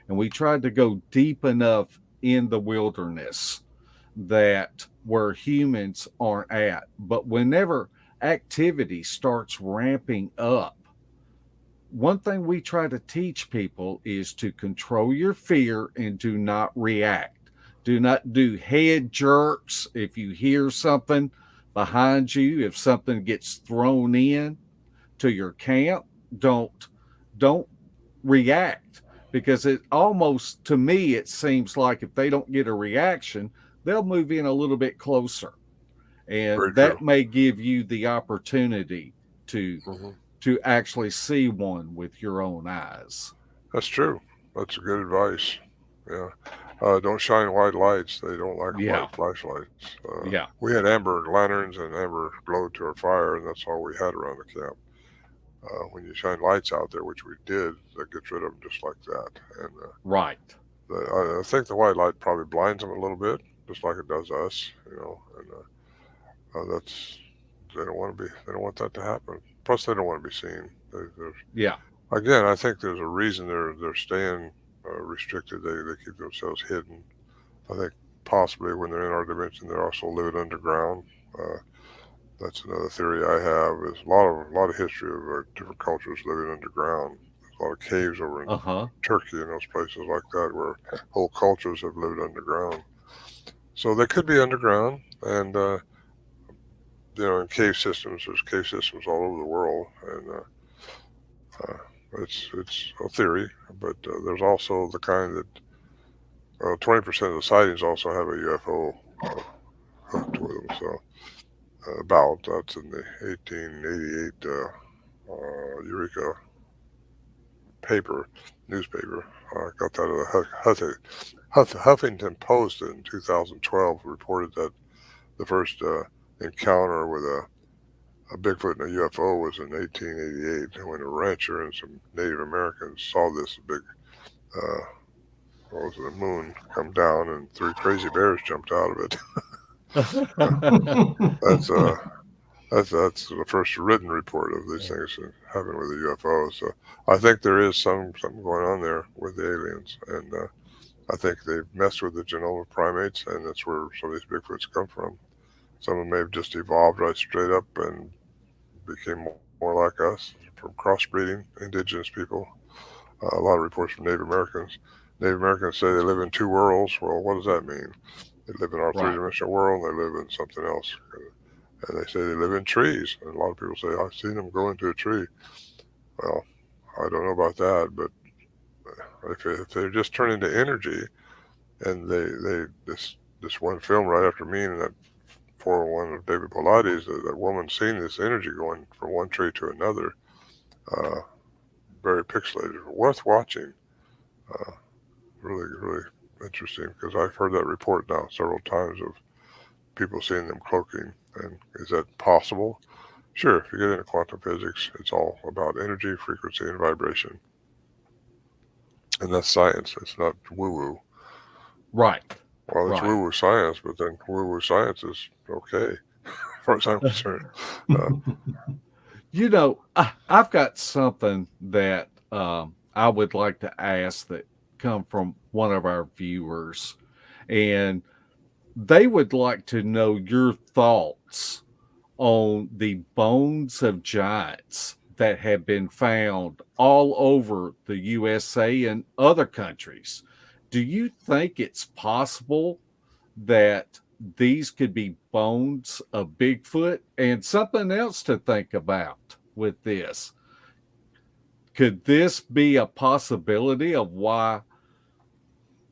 And we tried to go deep enough in the wilderness that where humans aren't at. But whenever activity starts ramping up, one thing we try to teach people is to control your fear and do not react. Do not do head jerks if you hear something behind you. If something gets thrown in to your camp, don't react, because it almost, to me, it seems like if they don't get a reaction, they'll move in a little bit closer, and Very true. that may give you the opportunity to Hmm. to actually see one with your own eyes. That's true. That's good advice. Yeah. Don't shine white lights. They don't like Yeah, white flashlights. yeah, We had amber lanterns and amber glow to our fire, and that's all we had around the camp. When you shine lights out there, which we did, that gets rid of them just like that. And right. I think the white light probably blinds them a little bit, just like it does us, you know. And that's they don't want to be. They don't want that to happen. Plus, they don't want to be seen. Yeah, Again, I think there's a reason they're staying restricted. They keep themselves hidden. I think possibly when they're in our dimension, they're also living underground. Uh, that's another theory I have. Is a lot of history of different cultures living underground. There's a lot of caves over in uh-huh, Turkey and those places like that where whole cultures have lived underground. So they could be underground, and in cave systems. There's cave systems all over the world, and uh, it's a theory. But there's also the kind that 20% of the sightings also have a UFO hooked with them. So about that's in the 1888 Eureka paper newspaper. I got that at the Huffington Post in 2012 reported that the first encounter with a Bigfoot and a UFO was in 1888 when a rancher and some Native Americans saw this big, uh, what was it, a moon come down, and three crazy bears jumped out of it. That's that's the first written report of these things happening with the UFO. So I think there is something going on there with the aliens, and I think they've messed with the genome of primates, and that's where some of these Bigfoots come from. Some of them may have just evolved right straight up and became more like us from crossbreeding indigenous people. A lot of reports from Native Americans. Native Americans say they live in two worlds. Well, what does that mean? They live in our right. three-dimensional world, and they live in something else. And they say they live in trees. And a lot of people say, I've seen them go into a tree. Well, I don't know about that, but if they just turn into energy, and this one film right after me and that 401 of David Pilates, that woman seeing this energy going from one tree to another, uh, very pixelated, worth watching. Uh, really, really interesting, because I've heard that report now several times of people seeing them cloaking. And is that possible? Sure, if you get into quantum physics, it's all about energy, frequency, and vibration. And that's science. It's not woo-woo. Right, Well, it's right. woo-woo science, but then woo-woo science is okay, as far as I'm concerned. Uh, I've got something that I would like to ask that come from one of our viewers, and they would like to know your thoughts on the bones of giants that have been found all over the USA and other countries. Do you think it's possible that these could be bones of Bigfoot? And something else to think about with this, could this be a possibility of why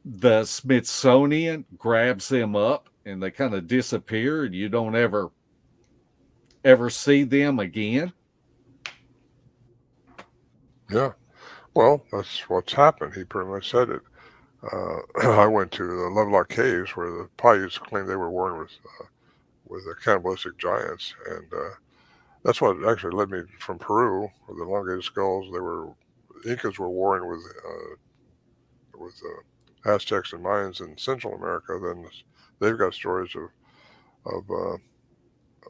the Smithsonian grabs them up and they kind of disappear and you don't ever see them again? Yeah. Well, that's what's happened. He pretty much said it. I went to the Lovelock Caves where the Paiutes claimed they were warring with the cannibalistic giants, and that's what actually led me from Peru, where the elongated skulls. Incas were warring with Aztecs and Mayans in Central America. Then they've got stories of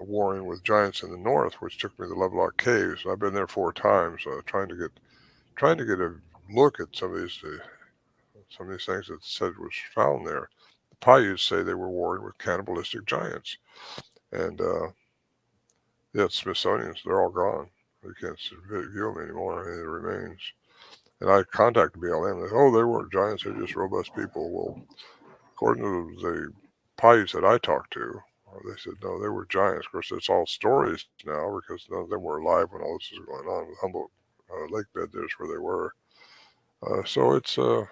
warring with giants in the north, which took me to the Lovelock Caves. I've been there 4 times, trying to get a look at some of these things that said was found there. The Paiutes say they were warring with cannibalistic giants, and yeah, Smithsonian's, they're all gone. You can't view them anymore. Any of the remains. And I contacted BLM. They said, oh, they weren't giants. They're just robust people. Well, according to the Paiutes that I talked to, they said, no, they were giants. Of course, it's all stories now because none of them were alive when all this was going on. The Humboldt lake bed, there's where they were. So it's, and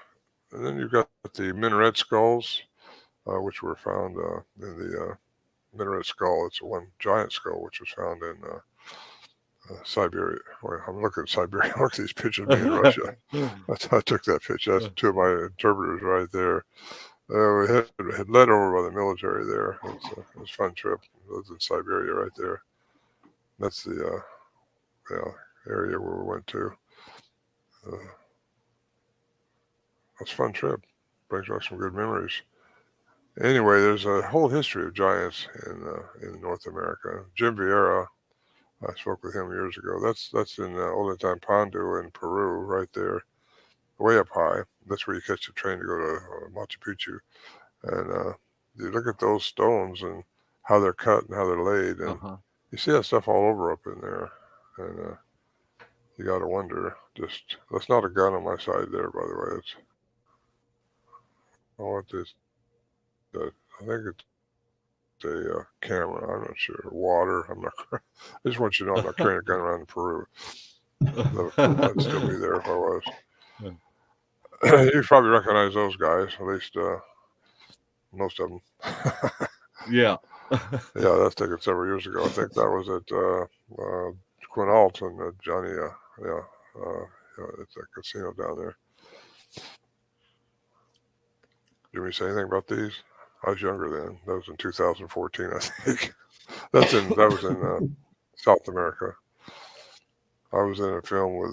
then you've got the minaret skulls, which were found in the minaret skull. It's one giant skull, which was found in Siberia. Well, I'm looking at Siberia. Look at these pictures of me in Russia. I took that picture. That's 2 of my interpreters right there. We had led over by the military there. It was a fun trip. I was in Siberia right there. That's the area where we went to. It was a fun trip. Brings back some good memories. Anyway, there's a whole history of giants in North America. Jim Vieira, I spoke with him years ago. That's in Ollantaytambo in Peru, right there, way up high. That's where you catch the train to go to Machu Picchu. And you look at those stones and how they're cut and how they're laid, and you see that stuff all over up in there. And you got to wonder. Just that's not a gun on my side there, by the way. It's I think it's a camera. I'm not sure. Water. I'm not. I just want you to know I'm not carrying a gun around in Peru. I'd still be there if I was. You probably recognize those guys, at least most of them. Yeah. Yeah, that's taken several years ago. I think that was at Quinault and Johnny. It's a casino down there. Did we say anything about these? I was younger then. That was in 2014, I think. That was in South America. I was in a film with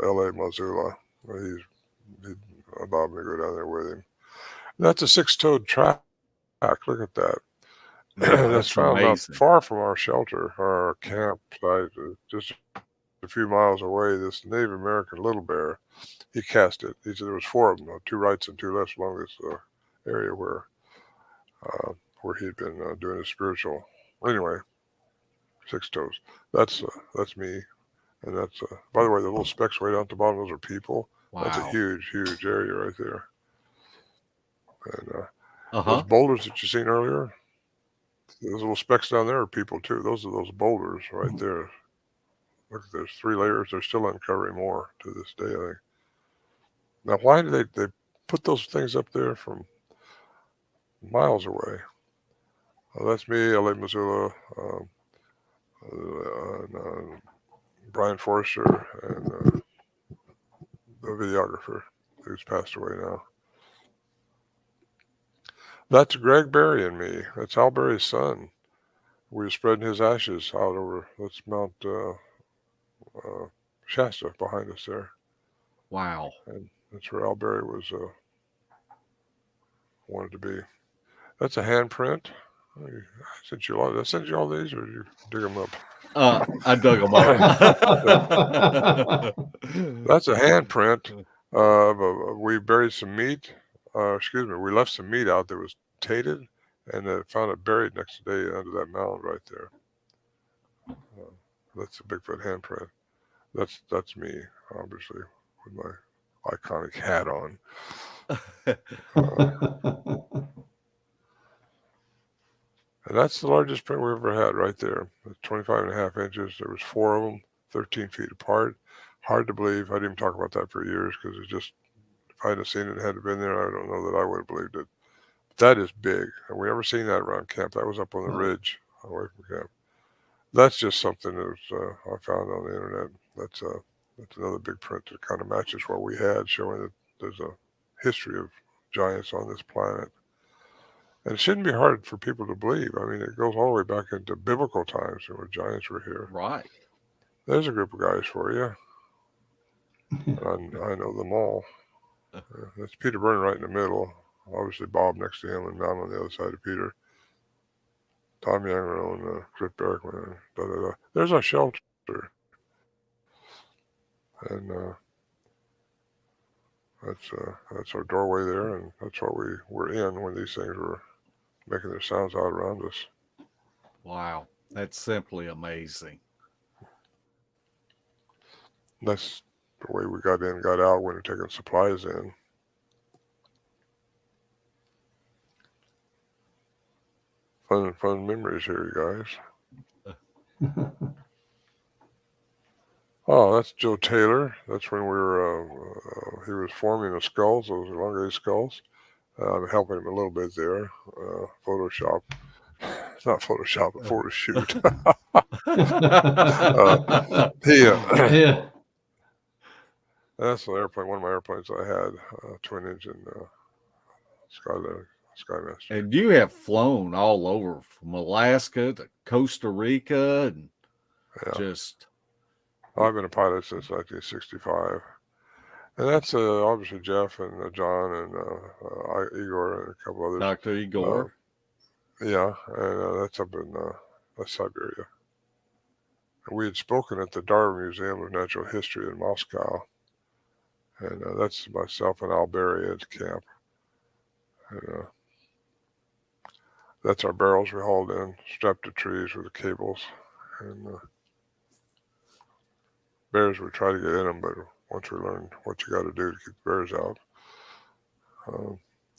L.A. Mazula. He allowed me to go down there with him. And that's a 6-toed track. Look at that. Yeah, that's found amazing. Not far from our shelter, our campsite, just a few miles away. This Native American little bear, he cast it. He said there was 4 of them, 2 rights and 2 lefts along this area where he'd been doing his spiritual. Anyway, 6 toes. That's me, and that's by the way, the little specks way down at the bottom, those are people. Wow. That's a huge, huge area right there. And those boulders that you seen earlier, those little specks down there are people too. Those are those boulders right there. Look, there's 3 layers. They're still uncovering more to this day, I think. Now, why do they put those things up there from miles away? That's me, L.A. Missoula, Brian Forrester, and the videographer who's passed away now. That's Greg Berry and me. That's Al Berry's son. We were spreading his ashes out over, that's Mount Shasta behind us there. Wow. And that's where Al Berry was wanted to be. That's a handprint. I sent you all. Did I send you all these, or did you dig them up? I dug them up. That's a handprint. We buried some meat. We left some meat out that was tainted, and found it buried next day under that mound right there. That's a Bigfoot handprint. That's me, obviously, with my iconic hat on. And that's the largest print we've ever had right there. 25.5 inches. There was 4 of them, 13 feet apart. Hard to believe. I didn't even talk about that for years because it's just, if I hadn't seen it and had been there, I don't know that I would have believed it. But that is big. And we never seen that around camp. That was up on the ridge away from camp. That's just something that was, I found on the internet. That's another big print that kind of matches what we had, showing that there's a history of giants on this planet. And it shouldn't be hard for people to believe. I mean, it goes all the way back into biblical times when giants were here. Right. There's a group of guys for you. I know them all. That's Peter Byrne right in the middle. Obviously, Bob next to him, and I'm on the other side of Peter. Tom Younger and Chris Bergman. There's our shelter. And that's our doorway there, and that's what we were in when these things were making their sounds out around us. Wow. That's simply amazing. That's the way we got in, got out when we were taking supplies in. Fun memories here, you guys. Oh, that's Joe Taylor. That's when we were, he was forming the skulls, those elongated skulls. I'm helping him a little bit there. Photoshop. It's not Photoshop, but photo shoot. Yeah. That's an airplane, one of my airplanes I had, twin engine Skymaster. And you have flown all over from Alaska to Costa Rica and just. I've been a pilot since 1965. And that's obviously Jeff and John and Igor and a couple others. Dr. Igor. Yeah, and that's up in Siberia. And we had spoken at the Darwin Museum of Natural History in Moscow. And that's myself and Al Berry at camp. And that's our barrels we hauled in, strapped to trees with the cables. And bears, we try to get in them, but once we learn what you got to do to keep the bears out.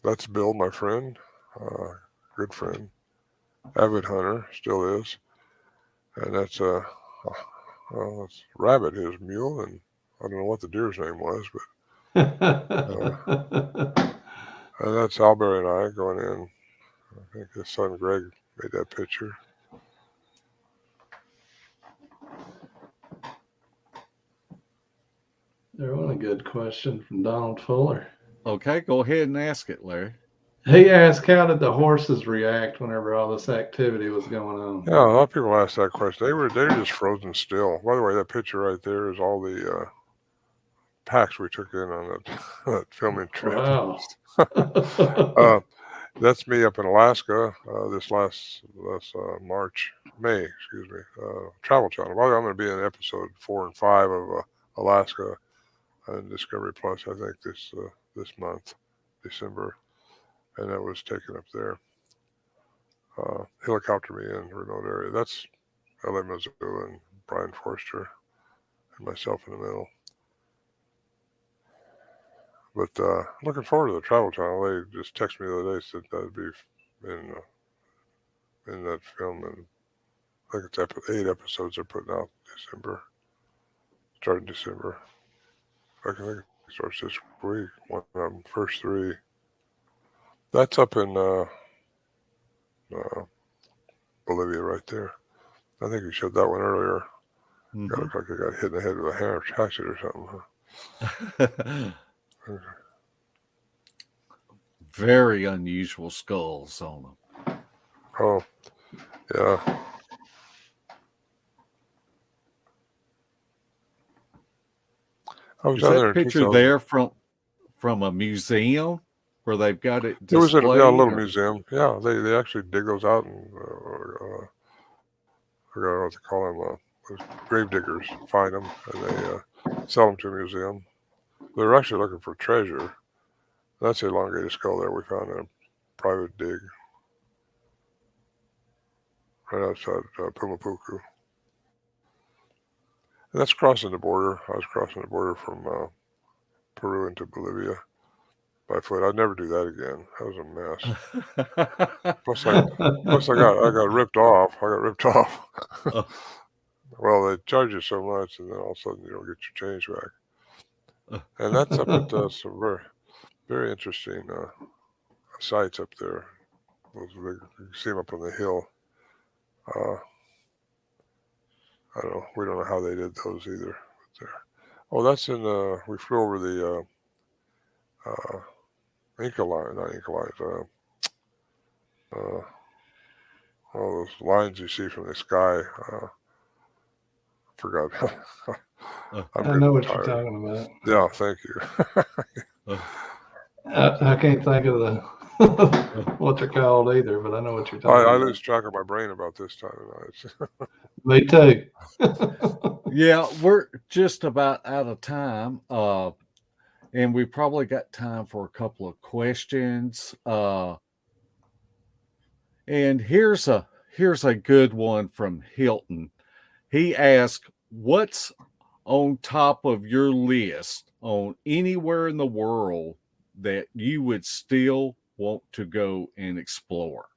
That's Bill, my friend, good friend, avid hunter, still is. And that's that's Rabbit, his mule, and I don't know what the deer's name was, but and that's Albert and I going in. I think his son Greg made that picture. There was a good question from Donald Fuller. Okay, go ahead and ask it, Larry. He asked, how did the horses react whenever all this activity was going on? Yeah, a lot of people ask that question. They were just frozen still. By the way, that picture right there is all the packs we took in on that filming trip. Wow. That's me up in Alaska this last May, Travel Channel. By the way, I'm going to be in episode 4 and 5 of Alaska and Discovery Plus, I think this month, December, and that was taken up there. Helicopter me in a remote area. That's L.A. Mizzou and Brian Forster and myself in the middle. But looking forward to the Travel Channel. They just texted me the other day, said that'd be in that film, and I think it's 8 episodes they're putting out starting December. I think it starts this week. One of them, first 3. That's up in Bolivia right there. I think you showed that one earlier. Mm-hmm. Got look like I got hit in the head with a hatchet or something. Huh? Very unusual skulls on them. Oh, yeah. I was Is down that there in picture 2000. there from a musamuseum where they've got it displayed? It was a little museum. Yeah, they actually dig those out and I forgot what they call them. Grave diggers find them and they sell them to a museum. They're actually looking for treasure. That's the elongated skull there we found in a private dig right outside Pumapuku. And that's crossing the border. I was crossing the border from Peru into Bolivia my foot. I'd never do that again. That was a mess. Plus I got ripped off. I got ripped off. Well, they charge you so much, and then all of a sudden you don't get your change back. And that's up at some very, very interesting sites up there. Those big, you can see them up on the hill. I don't know. We don't know how they did those either. But there. Oh, that's in. We flew over the Inca line, not Inca lines. All those lines you see from the sky. Forgot. I know what you're talking about. Yeah, thank you. I can't think of the what they're called either, but I know what you're talking I about. lose track of my brain about this time of night. Me too. Yeah, we're just about out of time. And we probably got time for a couple of questions. And here's a good one from Hilton. He asked, what's on top of your list on anywhere in the world that you would still want to go and explore?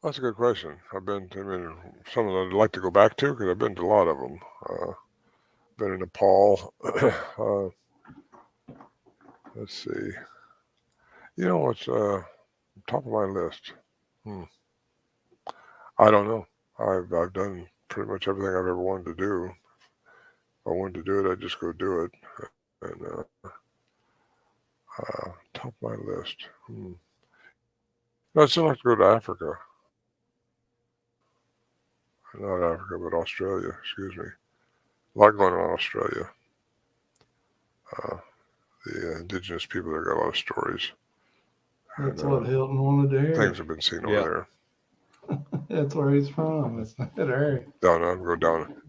That's a good question. I've been to some of them I'd like to go back to because I've been to a lot of them. Been in Nepal. Let's see. You know what's top of my list? I don't know. I've done pretty much everything I've ever wanted to do. If I wanted to do it, I'd just go do it. And top of my list. I'd still like to go to Africa. Not Africa, but Australia. Excuse me. A lot going on in Australia. The indigenous people there got a lot of stories. That's what Hilton wanted to hear. Things have been seen over there. That's where he's from. It's not that area. Down, go down.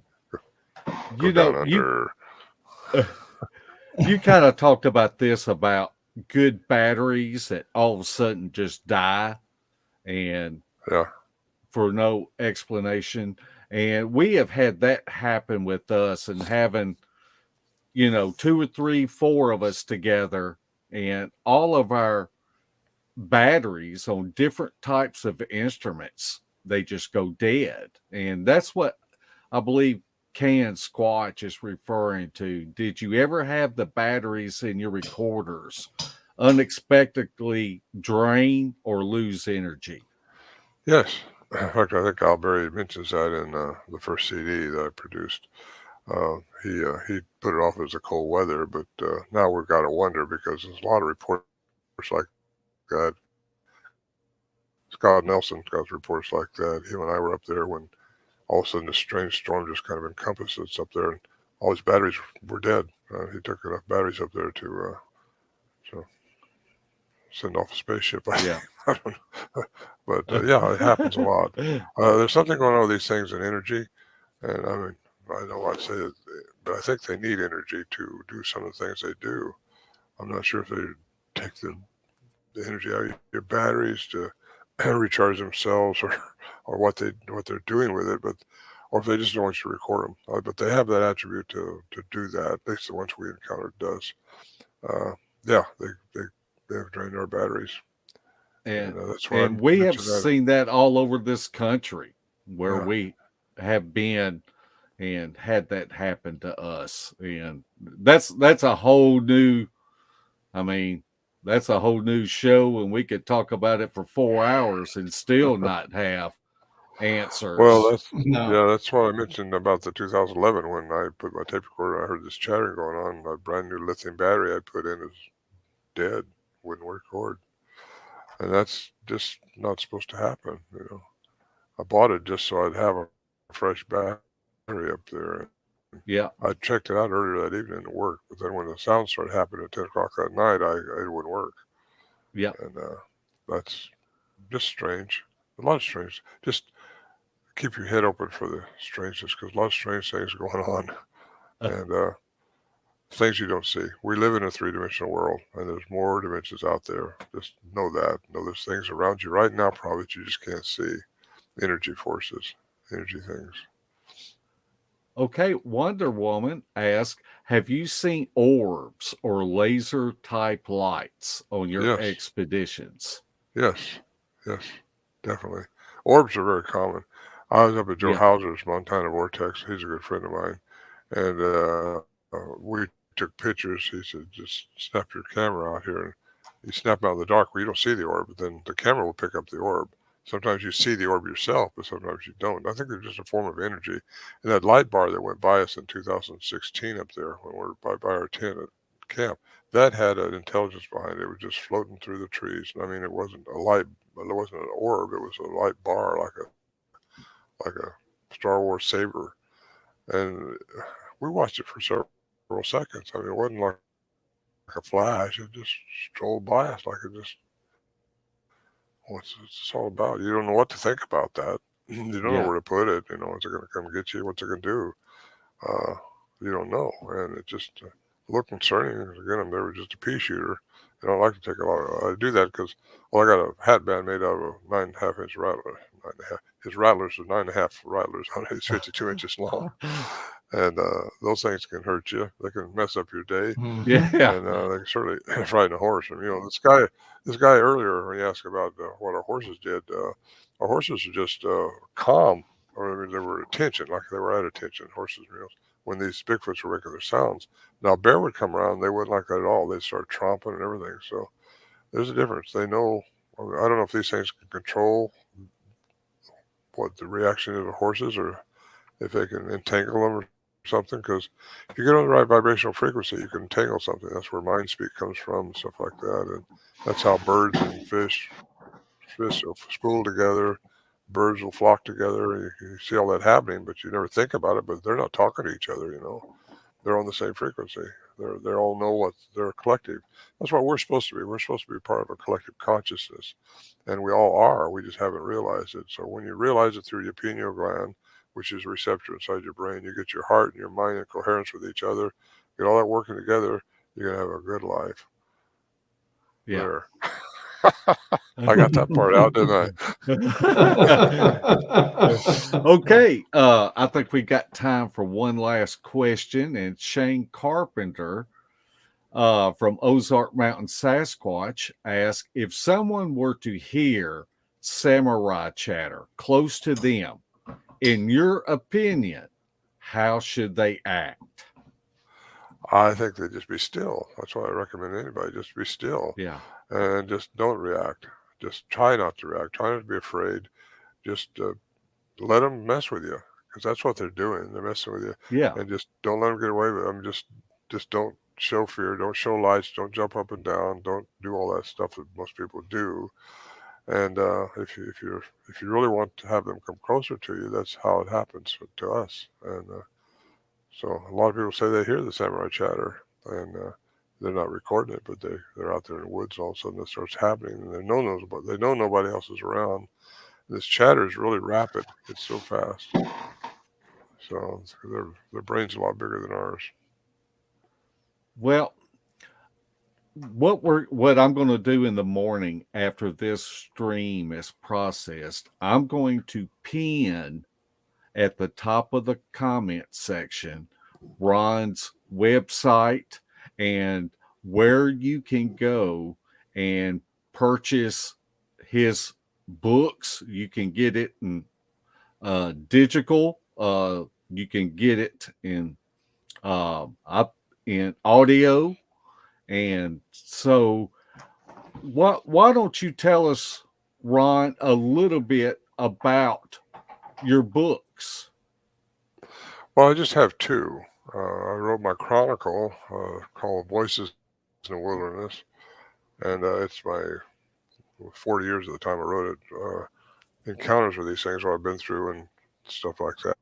You down know, under. You kind of talked about this about good batteries that all of a sudden just die and for no explanation. And we have had that happen with us, and having, 2 or 3, 4 of us together, and all of our batteries on different types of instruments, they just go dead. And that's what I believe Can Squatch is referring to. Did you ever have the batteries in your recorders unexpectedly drain or lose energy? Yes. In fact, I think Al Berry mentions that in the first CD that I produced. He put it off as a cold weather, but now we've got to wonder because there's a lot of reports like that. Scott Nelson got reports like that. Him and I were up there when all of a sudden this strange storm just kind of encompassed us up there, and all his batteries were dead. He took enough batteries up there to send off a spaceship. I don't know. But it happens a lot. There's something going on with these things in energy, and I mean, I know I'd say it, but I think they need energy to do some of the things they do. I'm not sure if they take the energy out of your batteries to recharge themselves or what they're doing with it, or if they just don't want you to record them. But they have that attribute to do that. At least the ones we encountered does. They have drained our batteries. And that's why we have seen that all over this country where we have been and had that happen to us. And that's a whole new, that's a whole new show, and we could talk about it for 4 hours and still not have answers. Well, that's what I mentioned about the 2011 when I put my tape recorder. I heard this chattering going on. A brand new lithium battery I put in is dead, wouldn't record, and that's just not supposed to happen. I bought it just so I'd have a fresh battery up there. I checked it out earlier that evening and it worked, but then when the sound started happening at 10 o'clock that night, it wouldn't work. And that's just strange. A lot of strange. Just keep your head open for the strangeness, because a lot of strange things are going on, and things you don't see. We live in a 3-dimensional world, and there's more dimensions out there. Just know that. Know there's things around you right now probably that you just can't see. Energy forces, energy things. Okay, Wonder Woman asks, have you seen orbs or laser type lights on your Yes, expeditions? yes, yes, definitely. Orbs are very common. I was up at Joe Yeah. Hauser's Montana Vortex. He's a good friend of mine, and we took pictures. He said, "Just snap your camera out here." And you snap out in the dark where you don't see the orb, but then the camera will pick up the orb. Sometimes you see the orb yourself, but sometimes you don't. I think they're just a form of energy. And that light bar that went by us in 2016 up there when we were by our tent at camp, that had an intelligence behind it. It was just floating through the trees. I mean, it wasn't a light, it wasn't an orb. It was a light bar, like a Star Wars saber. And we watched it for several seconds. I mean, it wasn't like a flash. It just strolled by us like it just, what's it's all about. You don't know what to think about that. You don't know Yeah. where to put it. You know, is it going to come get you? What's it going to do? Uh, you don't know. And it just looked concerning. Again, they were just a pea shooter. And I like to take a lot of, I do that because, well, I got a hat band made out of a 9.5-inch rattler. 9.5. His rattlers are 9.5 rattlers. It's 52 inches long. And those things can hurt you. They can mess up your day. Yeah. And they can certainly frighten a horse. And, you know, this guy earlier, when he asked about what our horses did, our horses are just calm, or I mean, they were attention, like they were at attention, horses, you know, when these Bigfoots were making their sounds. Now, a bear would come around, they wouldn't like that at all. They'd start tromping and everything. So there's a difference. They know, I mean, I don't know if these things can control what the reaction is of horses or if they can entangle them or something, because if you get on the right vibrational frequency, you can entangle something. That's where mind speak comes from and stuff like that. And that's how birds and fish will school together, birds will flock together. You see all that happening, but you never think about it. But they're not talking to each other, you know. They're on the same frequency. They all know what they're collective. That's what we're supposed to be. We're supposed to be part of a collective consciousness, and we all are. We just haven't realized it. So when you realize it through your pineal gland, which is a receptor inside your brain, you get your heart and your mind in coherence with each other. Get all that working together, you're gonna have a good life. Yeah. There. I got that part out, didn't I? Okay. I think we got time for one last question. And Shane Carpenter from Ozark Mountain Sasquatch asks, if someone were to hear samurai chatter close to them, in your opinion, how should they act? I think they just be still. That's why I recommend anybody just be still. Yeah. And just don't react. Just try not to react. Try not to be afraid. Just let them mess with you, because that's what they're doing. They're messing with you. Yeah. And just don't let them get away with it. Just don't show fear. Don't show lights. Don't jump up and down. Don't do all that stuff that most people do. And if you really want to have them come closer to you, that's how it happens to us. And so a lot of people say they hear the samurai chatter, and they're not recording it, but they're out there in the woods. All of a sudden, it starts happening, and they know nobody else is around. This chatter is really rapid; it's so fast. So their brain's a lot bigger than ours. Well, what I'm going to do in the morning after this stream is processed, I'm going to pin at the top of the comment section Ron's website and where you can go and purchase his books. You can get it in digital. You can get it in in audio. And so, why don't you tell us, Ron, a little bit about your books? Well, I just have two. I wrote my chronicle called Voices in the Wilderness, and it's my 40 years at the time I wrote it. Encounters with these things, what I've been through, and stuff like that.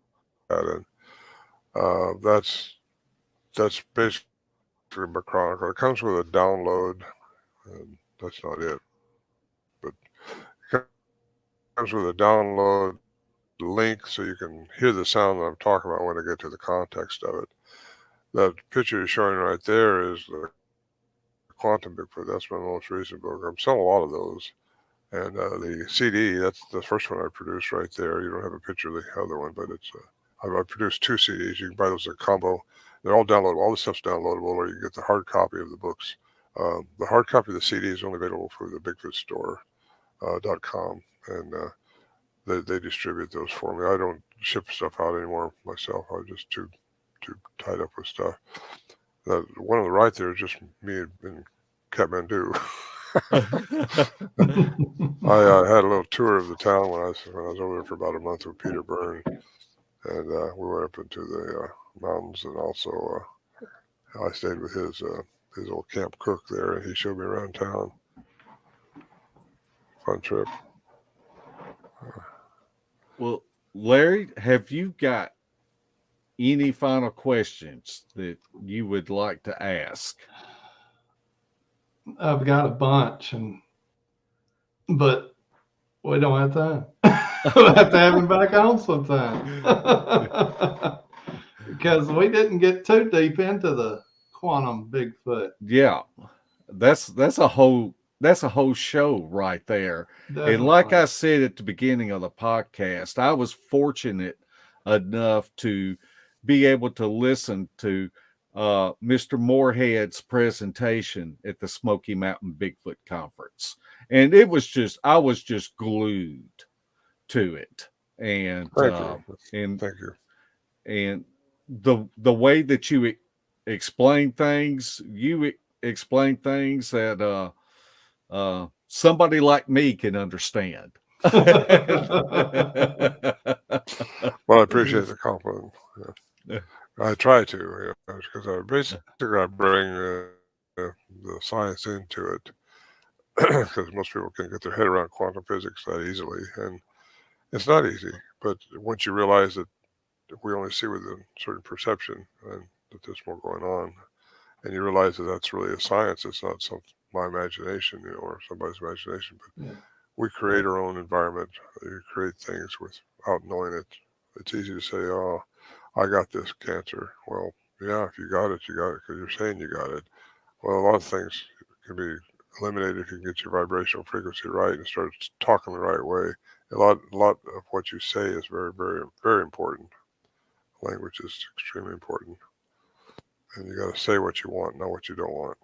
And that's basically my chronicle. It comes with a download, and that's not it. But it comes with a download link so you can hear the sound that I'm talking about when I get to the context of it. That picture you're showing right there is the Quantum Bigfoot. That's my most recent book. I'm selling a lot of those. And the CD, that's the first one I produced right there. You don't have a picture of the other one, but I produced 2 CDs. You can buy those in a combo. They're all downloadable. All the stuff's downloadable, or you can get the hard copy of the books. The hard copy of the CD is only available through the BigfootStore.com, and they distribute those for me. I don't ship stuff out anymore myself. I'm just too tied up with stuff. That one on the right there is just me in Kathmandu. I had a little tour of the town when I was over there for about a month with Peter Byrne, and we went up into the mountains, and also I stayed with his old camp cook there, and he showed me around town. Fun trip. Well, Larry, have you got any final questions that you would like to ask? I've got a bunch, but we don't have time. We'll have to have him back on sometime. Because we didn't get too deep into the Quantum Bigfoot. Yeah, that's a whole show right there. Definitely. And like I said at the beginning of the podcast, I was fortunate enough to be able to listen to Mr. Morehead's presentation at the Smoky Mountain Bigfoot Conference, and I was just glued to it. And Thank you. And the way that you explain things, that somebody like me can understand. Well, I appreciate the compliment. Yeah. I try to, because I basically bring the science into it, because most people can get their head around quantum physics that easily, and it's not easy. But once you realize that we only see with a certain perception, and that there's more going on, and you realize that that's really a science. It's not my imagination, or somebody's imagination, but we create our own environment. You create things without knowing it. It's easy to say, "Oh, I got this cancer." Well, yeah, if you got it, because you're saying you got it. Well, a lot of things can be eliminated if you can get your vibrational frequency right and start talking the right way. A lot of what you say is very, very, very important. Language is extremely important, and you got to say what you want, not what you don't want.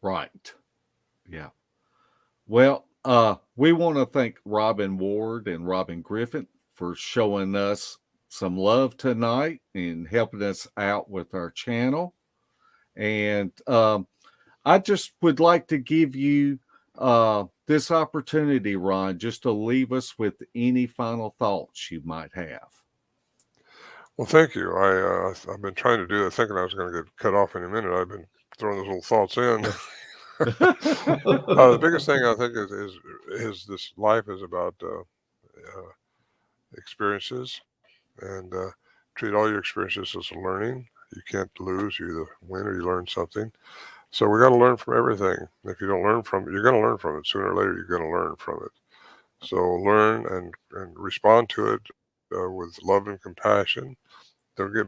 Right. Yeah. Well, we want to thank Robin Ward and Robin Griffin for showing us some love tonight and helping us out with our channel. And I just would like to give you this opportunity, Ron, just to leave us with any final thoughts you might have. Well, thank you. I've been trying to do that, thinking I was going to get cut off in a minute. I've been throwing those little thoughts in. The biggest thing I think is this life is about experiences, and treat all your experiences as a learning. You can't lose. You either win or you learn something. So we got to learn from everything. If you don't learn from it, you're going to learn from it. Sooner or later, you're going to learn from it. So learn and respond to it with love and compassion. Don't get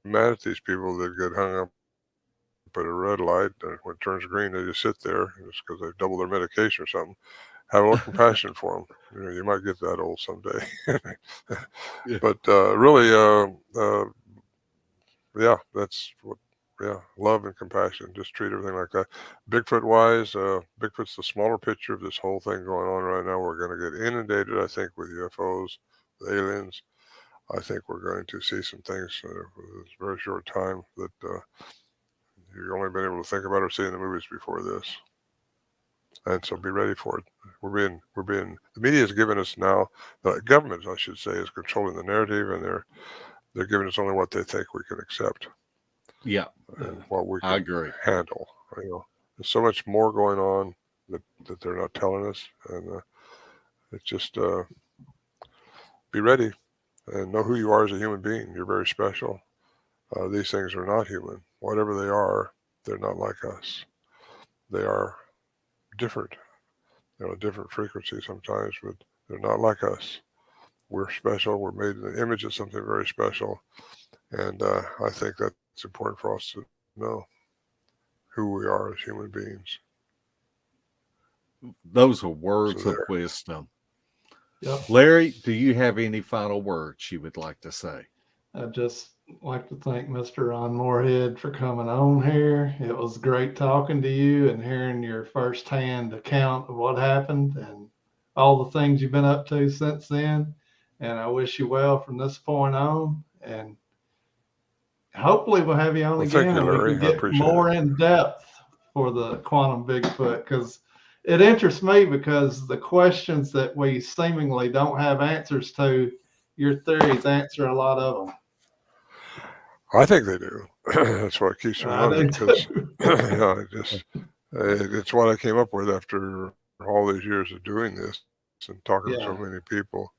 mad at these people that get hung up at a red light. When it turns green, they just sit there. It's because they double their medication or something. Have a little compassion for them. You might get that old someday. Yeah. But really, that's what. Yeah, love and compassion. Just treat everything like that. Bigfoot-wise, Bigfoot's the smaller picture of this whole thing going on right now. We're going to get inundated, I think, with UFOs, with aliens. I think we're going to see some things in a very short time that you've only been able to think about or see in the movies before this. And so be ready for it. The media has given us now, the government, I should say, is controlling the narrative, and they're giving us only what they think we can accept. Yeah, and what we I can agree. handle. There's so much more going on that they're not telling us, and it's just be ready and know who you are as a human being. You're very special. These things are not human. Whatever they are, they're not like us. They are different. They're on a different frequency sometimes, but they're not like us. We're special. We're made in the image of something very special, and I think that's important for us to know who we are as human beings. Those are words of wisdom. Yep. Larry, do you have any final words you would like to say? I'd just like to thank Mr. Ron Morehead for coming on here. It was great talking to you and hearing your firsthand account of what happened and all the things you've been up to since then. And I wish you well from this point on. And hopefully we'll have you on Well, thank again you, and we Larry. can I get appreciate more it. in depth for the Quantum Bigfoot, because it interests me, because the questions that we seemingly don't have answers to, your theories answer a lot of them. I think they do. That's what keeps me I on do it, because too. it's what I came up with after all these years of doing this and talking to so Yeah. many people.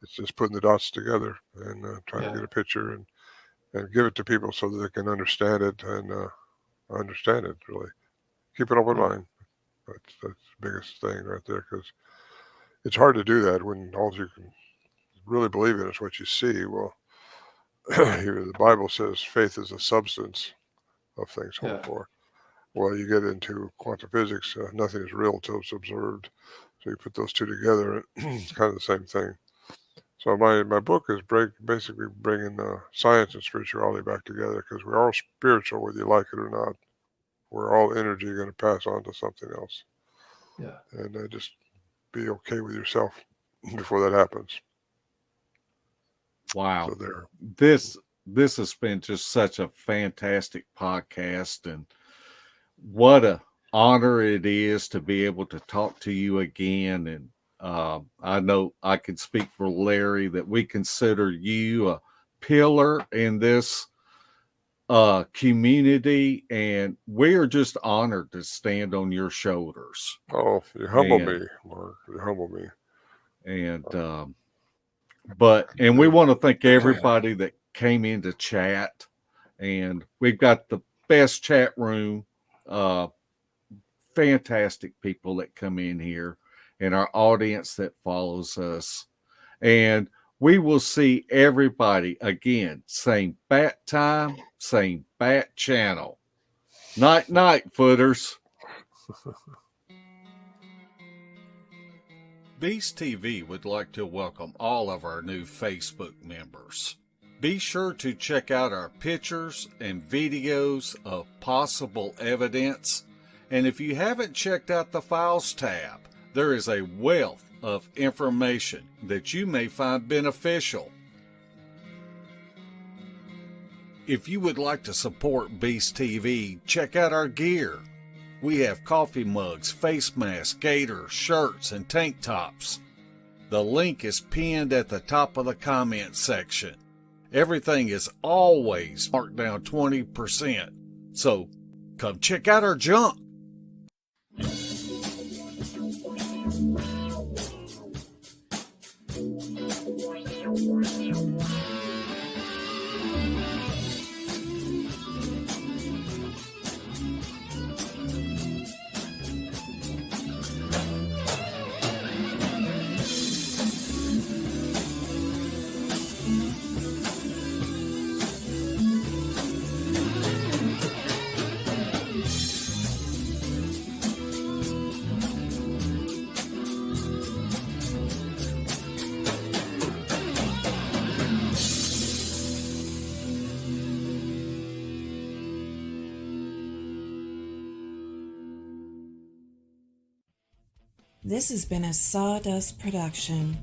It's just putting the dots together and trying to Yeah. get a picture and give it to people so that they can understand it and understand it, really. Keep an open Yeah. mind. That's the biggest thing right there, because it's hard to do that when all you can really believe in is what you see. Well, the Bible says faith is a substance of things hoped Yeah. for. Well, you get into quantum physics, nothing is real until it's observed. So you put those two together, it's kind of the same thing. So my book is basically bringing science and spirituality back together, because we're all spiritual, whether you like it or not. We're all energy going to pass on to something else. Yeah. And just be okay with yourself before that happens. Wow. So there. This has been just such a fantastic podcast, and what a honor it is to be able to talk to you again. And I know I can speak for Larry that we consider you a pillar in this community, and we are just honored to stand on your shoulders. Oh, you humble And me, Mark. You humble me. and and we want to thank everybody that came in to chat, and we've got the best chat room, fantastic people that come in here, and our audience that follows us. And we will see everybody again, same bat time, same bat channel. Night night, footers. Beast TV would like to welcome all of our new Facebook members. Be sure to check out our pictures and videos of possible evidence. And if you haven't checked out the Files tab, there is a wealth of information that you may find beneficial. If you would like to support Beast TV, check out our gear. We have coffee mugs, face masks, gaiters, shirts, and tank tops. The link is pinned at the top of the comment section. Everything is always marked down 20%. So come check out our junk. This has been a Sawdust production.